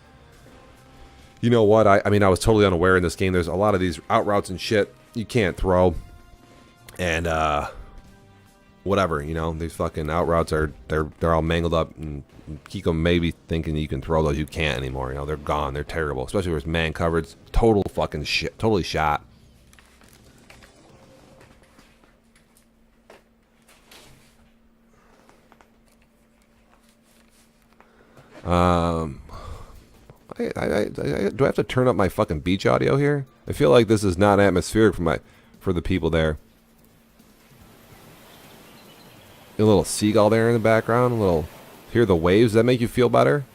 you know what? I mean, I was totally unaware in this game. There's a lot of these out routes and shit you can't throw. And, whatever, these fucking out routes they're all mangled up, and Kiko may be thinking you can throw those. You can't anymore. They're gone. They're terrible, especially with man coverage. Total fucking shit. Totally shot. Do I have to turn up my fucking beach audio here? I feel like this is not atmospheric for the people there. A little seagull there in the background. Hear the waves. Does that make you feel better?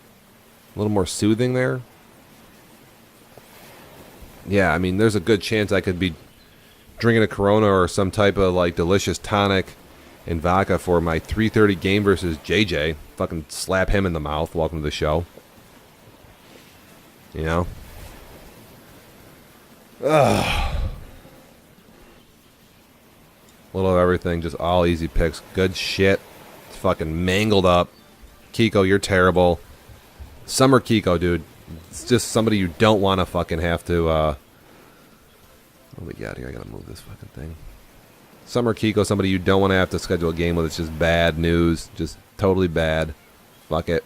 A little more soothing there. Yeah, I mean, there's a good chance I could be drinking a Corona or some type of like delicious tonic and vodka for my 3:30 game versus JJ. Fucking slap him in the mouth. Welcome to the show. Ugh. Little of everything, just all easy picks. Good shit. It's fucking mangled up. Kiko, you're terrible. Summer Kiko, dude. It's just somebody you don't want to fucking have to, what do we got here? I gotta move this fucking thing. Summer Kiko, somebody you don't want to have to schedule a game with. It's just bad news. Just totally bad. Fuck it.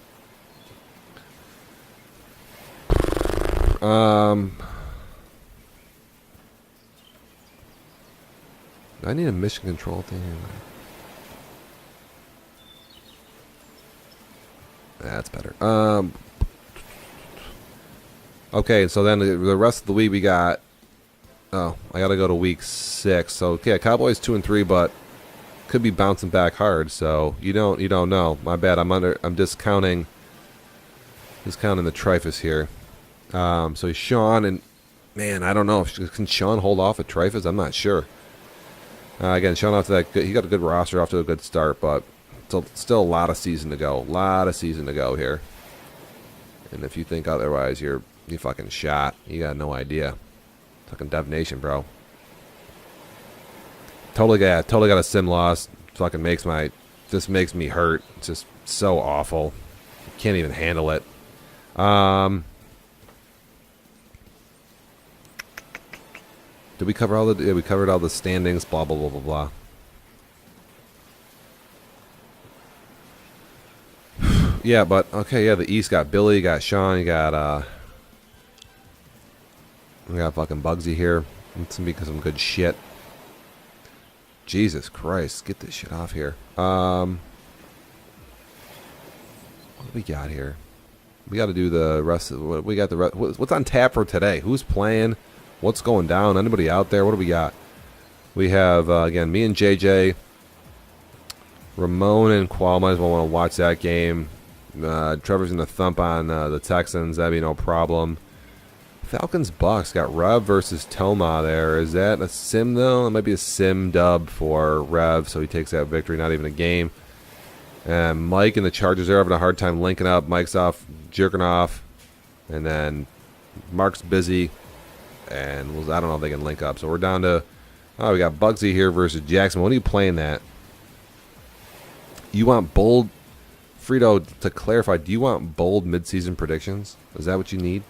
I need a mission control thing. That's better. Okay, so then the rest of the week we got. Oh, I gotta go to week 6. So yeah, Cowboys 2-3, but could be bouncing back hard. So you don't know. My bad. I'm discounting the Trifus here. So he's Sean, and man, I don't know. Can Sean hold off at Trifus? I'm not sure. Again, Sean off to that. He got a good roster, off to a good start, but still a lot of season to go. A lot of season to go here. And if you think otherwise, you fucking shot. You got no idea. Fucking Dev Nation, bro. Totally got a sim loss. Fucking just makes me hurt. It's just so awful. Can't even handle it. Did we cover all the? Yeah, we covered all the standings. Blah blah blah blah blah. Yeah, but okay. Yeah, the East got Billy, you got Sean, you got we got fucking Bugsy here. It's gonna be some good shit. Jesus Christ, get this shit off here. What do we got here? We got to do the rest of what we got. What's on tap for today? Who's playing? What's going down? Anybody out there? What do we got? We have again me and JJ, Ramon and Qual. Might as well want to watch that game. Trevor's gonna thump on the Texans. That'd be no problem. Falcons Bucks got Rev versus Toma there. Is that a sim though? It might be a sim dub for Rev, so he takes that victory. Not even a game. And Mike and the Chargers are having a hard time linking up. Mike's off, jerking off, and then Mark's busy, and I don't know if they can link up. So we're down to, we got Bugsy here versus Jackson. When are you playing that? You want bold, Frito, to clarify, do you want bold midseason predictions? Is that what you need?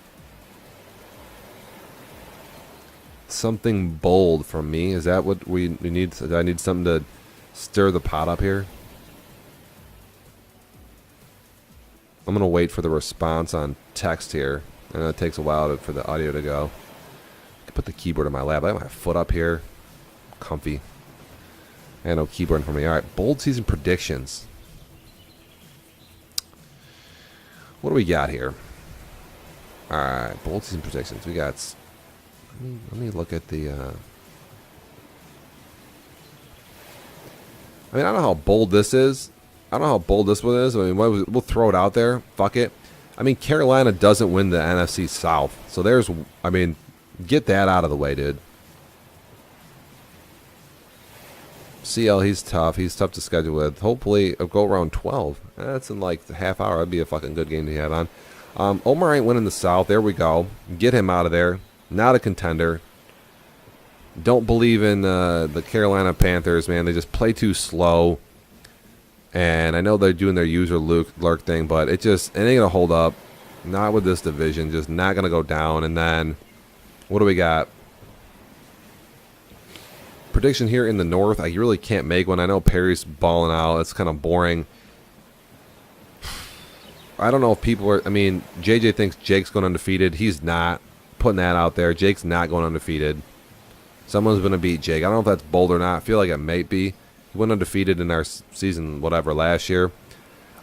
Something bold from me. Is that what we need? Do I need something to stir the pot up here? I'm going to wait for the response on text here. And it takes a while for the audio to go. I can put the keyboard in my lap. I have my foot up here. Comfy. And no keyboard for me. All right, bold season predictions. What do we got here? All right, bold season predictions. We got... Let me look at the... I mean, I don't know how bold this is. I don't know how bold this one is. I mean, we'll throw it out there. Fuck it. I mean, Carolina doesn't win the NFC South. So there's... I mean, get that out of the way, dude. CL, he's tough. He's tough to schedule with. Hopefully, I'll go around 12. That's in like a half hour. That'd be a fucking good game to have on. Omar ain't winning the South. There we go. Get him out of there. Not a contender. Don't believe in the Carolina Panthers, man. They just play too slow. And I know they're doing their user lurk thing, but it ain't going to hold up. Not with this division. Just not going to go down. And then, what do we got? Prediction here in the North. I really can't make one. I know Perry's balling out. It's kind of boring. I don't know if people are... I mean, JJ thinks Jake's going undefeated. He's not. Putting that out there. Jake's not going undefeated. Someone's going to beat Jake. I don't know if that's bold or not. I feel like it might be. He went undefeated in our season, whatever, last year.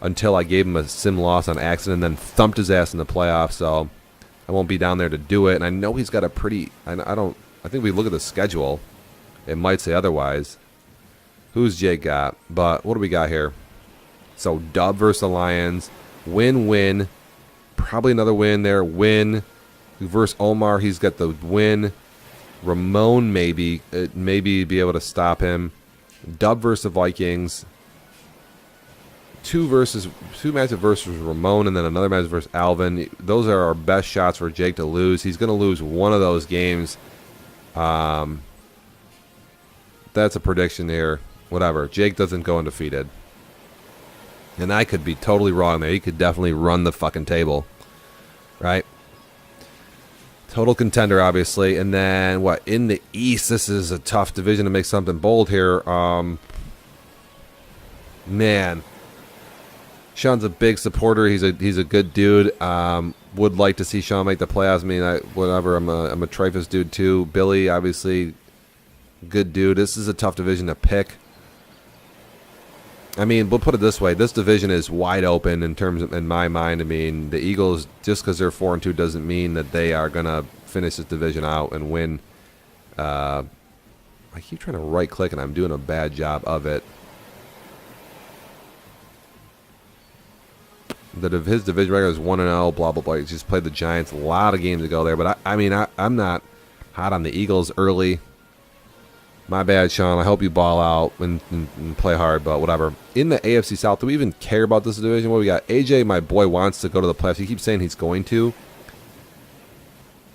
Until I gave him a sim loss on accident and then thumped his ass in the playoffs. So I won't be down there to do it. And I know he's got a pretty... I think we look at the schedule. It might say otherwise. Who's Jake got? But what do we got here? So dub versus the Lions. Win-win. Probably another win there. Win. Versus Omar, he's got the win. Ramon maybe be able to stop him. Dub versus the Vikings. Two matches versus Ramon, and then another match versus Alvin. Those are our best shots for Jake to lose. He's going to lose one of those games. That's a prediction here. Whatever. Jake doesn't go undefeated. And I could be totally wrong there. He could definitely run the fucking table. Right? Total contender, obviously. And then, what? In the East, this is a tough division to make something bold here. Man. Sean's a big supporter. He's a good dude. Would like to see Sean make the playoffs. I mean, whatever. I'm a Trifus dude, too. Billy, obviously, good dude. This is a tough division to pick. I mean, we'll put it this way. This division is wide open in my mind. I mean, the Eagles, just because they're 4-2 doesn't mean that they are going to finish this division out and win. I keep trying to right-click, and I'm doing a bad job of it. His division record is 1-0, blah, blah, blah. He just played the Giants. A lot of games to go there. But, I'm not hot on the Eagles early. My bad, Sean. I hope you ball out and play hard, but whatever. In the AFC South, do we even care about this division? What we got? AJ, my boy, wants to go to the playoffs. He keeps saying he's going to.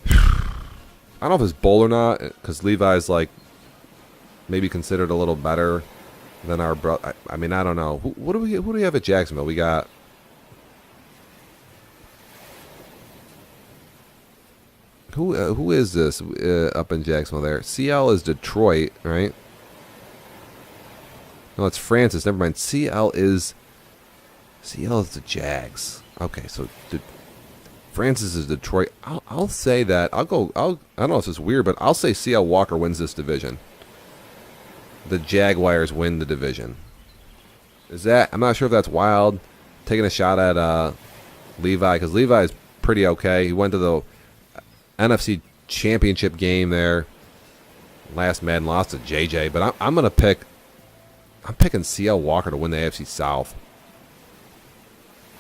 I don't know if it's bowl or not, because Levi's like maybe considered a little better than our brother. I mean, I don't know. Who do we have at Jacksonville? We got who is this up in Jacksonville? There, CL is Detroit, right? No, it's Francis. Never mind. CL is the Jags. Okay, so Francis is Detroit. I'll say that. I don't know if it's weird, but I'll say CL Walker wins this division. The Jaguars win the division. Is that? I'm not sure if that's wild. Taking a shot at Levi, because Levi is pretty okay. He went to the NFC Championship game there last Madden, lost to JJ, but I'm picking CL Walker to win the AFC South.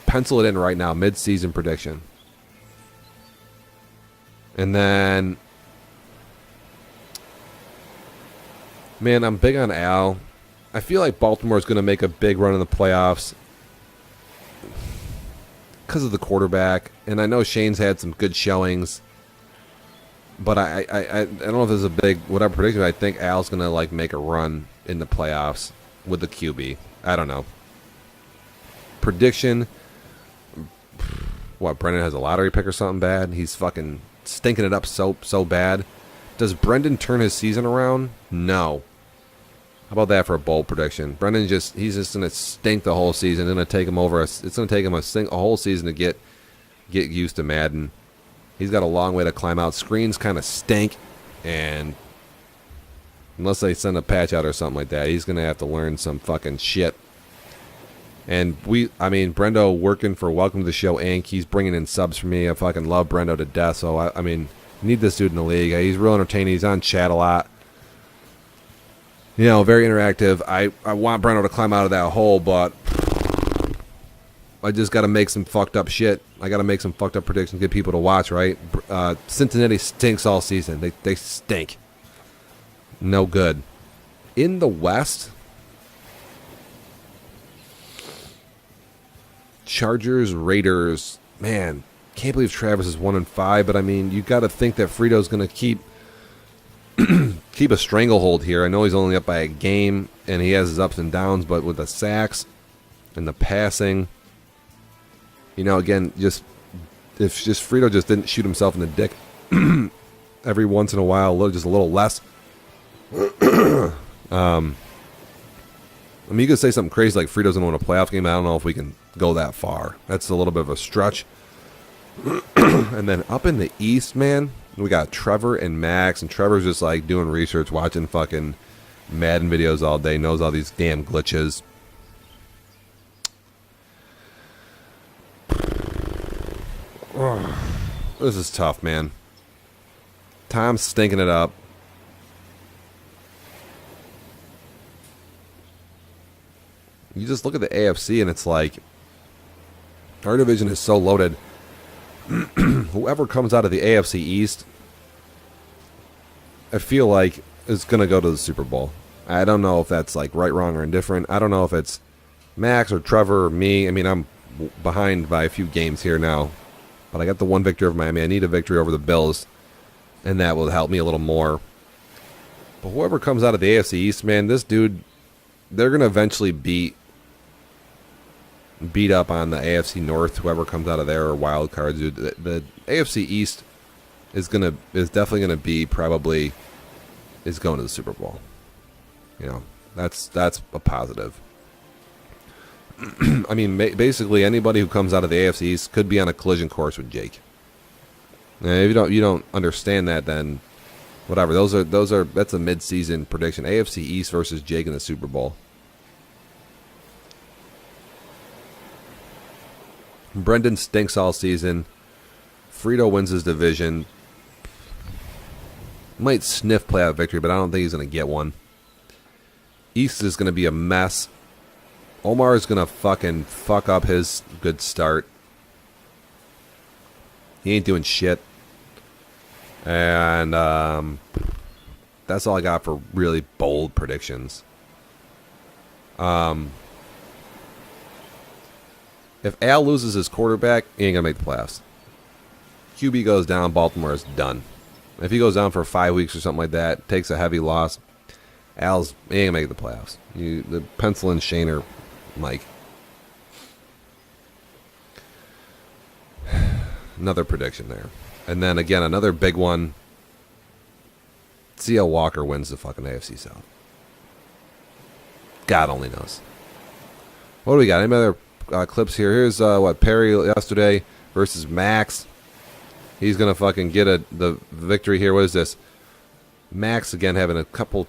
Pencil it in right now, mid-season prediction. And then, man, I'm big on Al. I feel like Baltimore is going to make a big run in the playoffs because of the quarterback. And I know Shane's had some good showings, but I don't know if this is a big whatever prediction. I think Al's going to like make a run in the playoffs with the QB. I don't know. Prediction. What, Brendan has a lottery pick or something bad? He's fucking stinking it up so bad. Does Brendan turn his season around? No. How about that for a bold prediction? Brendan he's just gonna stink the whole season. It's gonna take him a whole season to get used to Madden. He's got a long way to climb out. Screens kind of stink, and unless they send a patch out or something like that, he's gonna have to learn some fucking shit. And Brendo working for Welcome to the Show Inc. He's bringing in subs for me. I fucking love Brendo to death. So I need this dude in the league. He's real entertaining. He's on chat a lot. You know, very interactive. I want Brendo to climb out of that hole, but I just got to make some fucked up shit. I got to make some fucked up predictions, get people to watch, right? Cincinnati stinks all season. They stink. No good. In the West, Chargers, Raiders, man, can't believe Travis is 1-5, but I mean, you got to think that Frito's going to keep a stranglehold here. I know he's only up by a game, and he has his ups and downs, but with the sacks and the passing, you know, again, if Frito just didn't shoot himself in the dick every once in a while, just a little less. I mean, you could say something crazy like Frito's going to win a playoff game. I don't know if we can go that far. That's a little bit of a stretch. And then up in the East, man, we got Trevor and Max. And Trevor's just like doing research, watching fucking Madden videos all day, knows all these damn glitches. This is tough, man. Tom's stinking it up. You just look at the AFC and it's like our division is so loaded. Whoever comes out of the AFC East, I feel like is going to go to the Super Bowl. I don't know if that's like right, wrong, or indifferent. I don't know if it's Max or Trevor or me. I mean, I'm behind by a few games here now, but I got the one victory over Miami. I need a victory over the Bills, and that will help me a little more. But whoever comes out of the AFC East, man, this dude, they're going to eventually beat up on the AFC North, whoever comes out of there, or wild cards. Dude, the AFC East is definitely gonna be is going to the Super Bowl. You know, that's a positive. I mean, basically anybody who comes out of the AFC East could be on a collision course with Jake. And if you don't understand that, then whatever. That's a mid-season prediction. AFC East versus Jake in the Super Bowl. Brendan stinks all season. Frito wins his division. Might sniff playoff victory, but I don't think he's going to get one. East is going to be a mess. Omar is going to fucking fuck up his good start. He ain't doing shit. And That's all I got for really bold predictions. If Al loses his quarterback, he ain't going to make the playoffs. QB goes down, Baltimore is done. If he goes down for 5 weeks or something like that, takes a heavy loss, he ain't going to make the playoffs. The pencil in Shaner, Mike. Another prediction there. And then again, another big one. CL Walker wins the fucking AFC South. God only knows. What do we got? Any other clips here? Here's Perry yesterday versus Max. He's going to fucking get the victory here. What is this? Max again having a couple.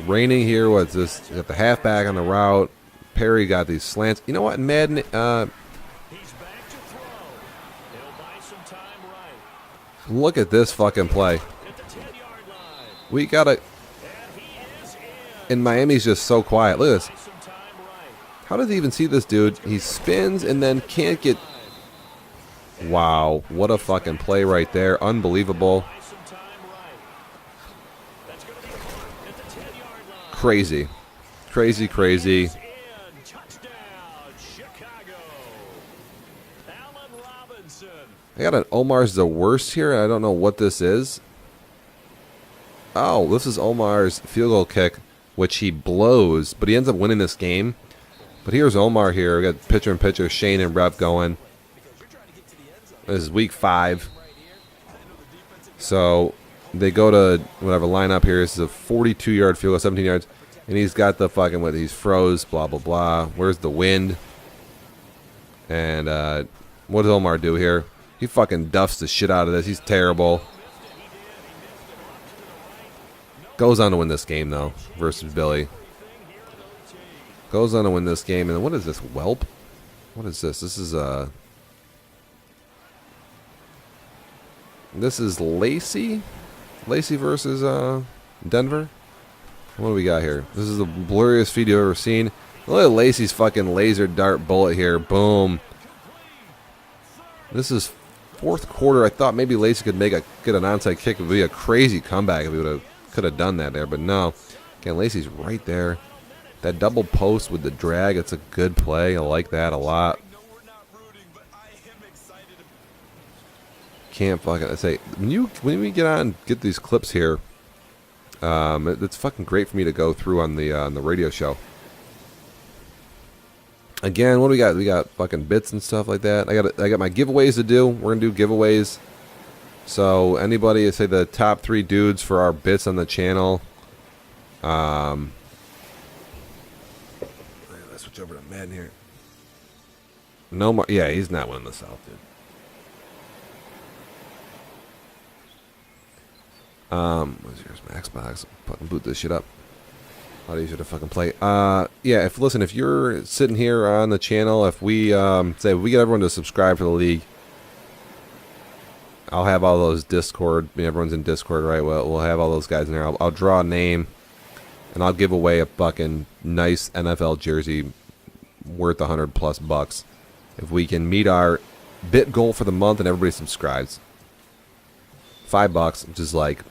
Raining here. What's this? Got the halfback on the route. Perry got these slants. You know what? In Madden. Look at this fucking play. We got to. And Miami's just so quiet. Look at this. How does he even see this dude? He spins and then can't get. Wow. What a fucking play right there. Unbelievable. Crazy. Crazy, crazy. I got an Omar's the worst here. I don't know what this is. Oh, this is Omar's field goal kick, which he blows, but he ends up winning this game. But here's Omar here. We got pitcher and pitcher, Shane and Rep going. This is week 5. So they go to whatever lineup here. This is a 42-yard field goal, 17 yards. And he's got the fucking, what, he's froze, blah, blah, blah. Where's the wind? And what does Omar do here? He fucking duffs the shit out of this. He's terrible. Goes on to win this game, though, versus Billy. Goes on to win this game. And what is this, Whelp? What is this? This is Lacey? Lacey versus Denver? What do we got here? This is the blurriest feed you've ever seen. Look at Lacey's fucking laser dart bullet here. Boom. This is fourth quarter. I thought maybe Lacey could get an onside kick. It would be a crazy comeback if we could have done that there, but no. Again, Lacey's right there. That double post with the drag, it's a good play. I like that a lot. Can't fucking say when we get on get these clips here. It's fucking great for me to go through on the radio show. Again, what do we got? We got fucking bits and stuff like that. I got my giveaways to do. We're gonna do giveaways. So anybody, say the top 3 dudes for our bits on the channel. Let's switch over to Madden here. No more. Yeah, he's not winning the South, dude. What's yours? My Xbox. Fucking boot this shit up. A lot easier to fucking play. Yeah, if you're sitting here on the channel, if we say we get everyone to subscribe to the league, I'll have all those Discord. Everyone's in Discord, right? We'll have all those guys in there. I'll draw a name, and I'll give away a fucking nice NFL jersey worth $100+ if we can meet our bit goal for the month and everybody subscribes. $5, which is like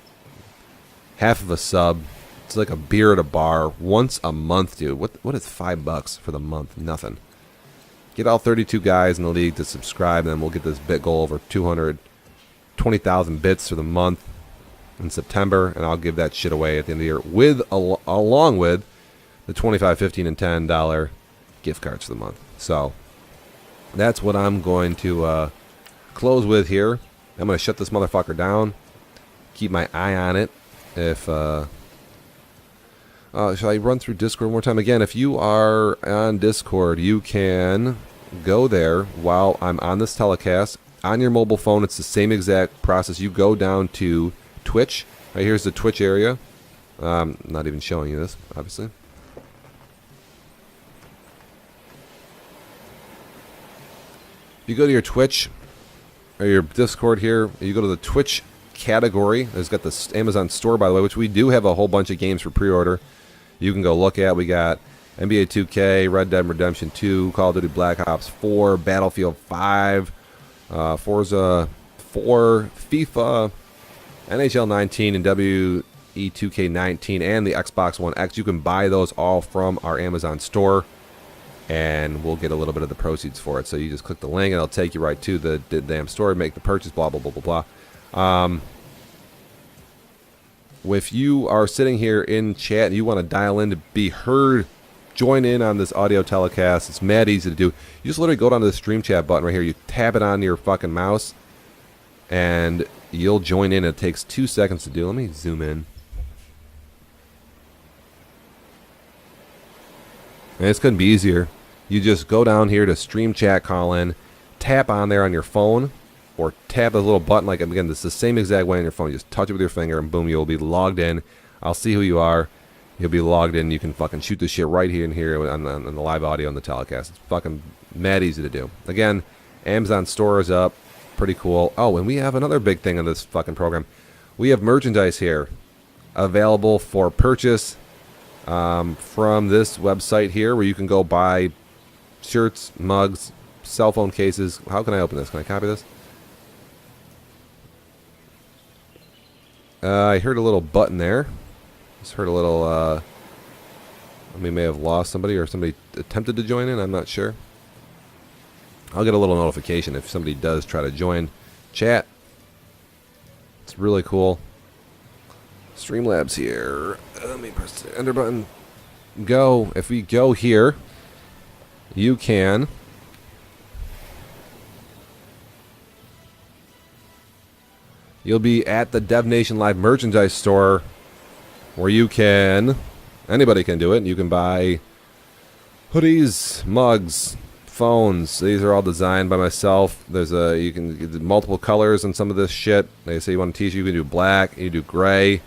half of a sub. It's like a beer at a bar once a month, dude. What is $5 for the month? Nothing. Get all 32 guys in the league to subscribe, and then we'll get this bit goal over 220,000 bits for the month in September, and I'll give that shit away at the end of the year along with the $25, $15, and $10 gift cards for the month. So that's what I'm going to close with here. I'm going to shut this motherfucker down. Keep my eye on it. If shall I run through Discord one more time? Again, if you are on Discord, you can go there while I'm on this telecast. On your mobile phone, it's the same exact process. You go down to Twitch. Right, here's the Twitch area. Not even showing you this, obviously. If you go to your Twitch or your Discord here, you go to the Twitch category. It's got the Amazon store, by the way, which we do have a whole bunch of games for pre-order. You can go look at. We got NBA 2K, Red Dead Redemption 2, Call of Duty Black Ops 4, Battlefield 5, Forza 4, FIFA, NHL 19 and WE2K19 and the Xbox One X. You can buy those all from our Amazon store, and we'll get a little bit of the proceeds for it. So you just click the link, and it'll take you right to the damn store, make the purchase, blah, blah, blah, blah, blah. If you are sitting here in chat and you want to dial in to be heard, join in on this audio telecast. It's mad easy to do. You just literally go down to the stream chat button right here. You tap it on your fucking mouse, and you'll join in. It takes 2 seconds to do. Let me zoom in. And this couldn't be easier. You just go down here to stream chat call in, tap on there on your phone, or tap a little button. Like, again, this is the same exact way on your phone. You just touch it with your finger, and boom, you'll be logged in. I'll see who you are. You'll be logged in. You can fucking shoot this shit right here and here on the live audio on the telecast. It's fucking mad easy to do. Again, Amazon store is up. Pretty cool. Oh, and we have another big thing on this fucking program. We have merchandise here available for purchase from this website here, where you can go buy shirts, mugs, cell phone cases. How can I open this? Can I copy this? I heard a little button there. Just heard a little, we may have lost somebody, or somebody attempted to join in. I'm not sure. I'll get a little notification if somebody does try to join chat. It's really cool. Streamlabs here. Let me press the enter button. Go. If we go here, you can you'll be at the DevNation Live merchandise store, where you can, anybody can do it. You can buy hoodies, mugs, phones. These are all designed by myself. There's you can get multiple colors on some of this shit. They say you want a t-shirt, you can do black, you can do gray.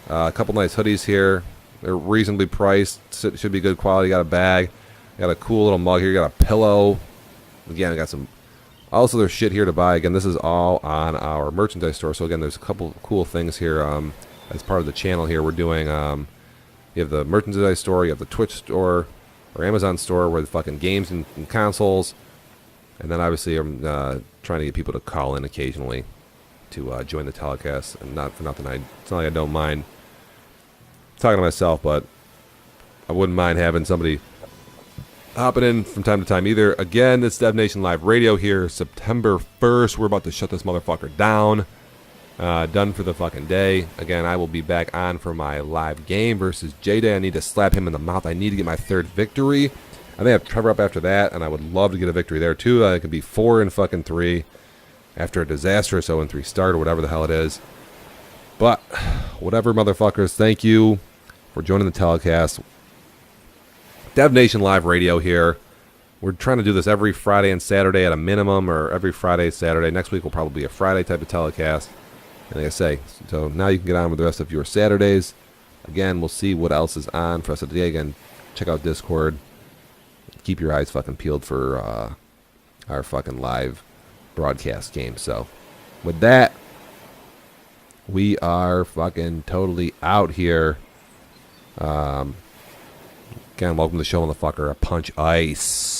A couple nice hoodies here. They're reasonably priced. Should be good quality. Got a bag. Got a cool little mug here. Got a pillow. Again, I got some. Also, there's shit here to buy. Again, this is all on our merchandise store. So again, there's a couple cool things here as part of the channel here. We're doing. You have the merchandise store. You have the Twitch store or Amazon store, where the fucking games and consoles. And then obviously I'm trying to get people to call in occasionally to join the telecast. And not for nothing. It's not like I don't mind talking to myself, but I wouldn't mind having somebody hopping in from time to time either. Again, it's DevNation Live Radio here, September 1st. We're about to shut this motherfucker down. Done for the fucking day. Again, I will be back on for my live game versus J-Day. I need to slap him in the mouth. I need to get my third victory. I think I have Trevor up after that, and I would love to get a victory there too. I could be 4-3 after a disastrous 0-3 start, or whatever the hell it is. But whatever, motherfuckers, thank you for joining the telecast. DevNation Live Radio here. We're trying to do this every Friday and Saturday at a minimum, or every Friday, Saturday. Next week will probably be a Friday type of telecast. And like I say, so now you can get on with the rest of your Saturdays. Again, we'll see what else is on for us today. Again, check out Discord. Keep your eyes fucking peeled for our fucking live broadcast game. So, with that, we are fucking totally out here. Again, welcome to the show, motherfucker. A Punch Ice.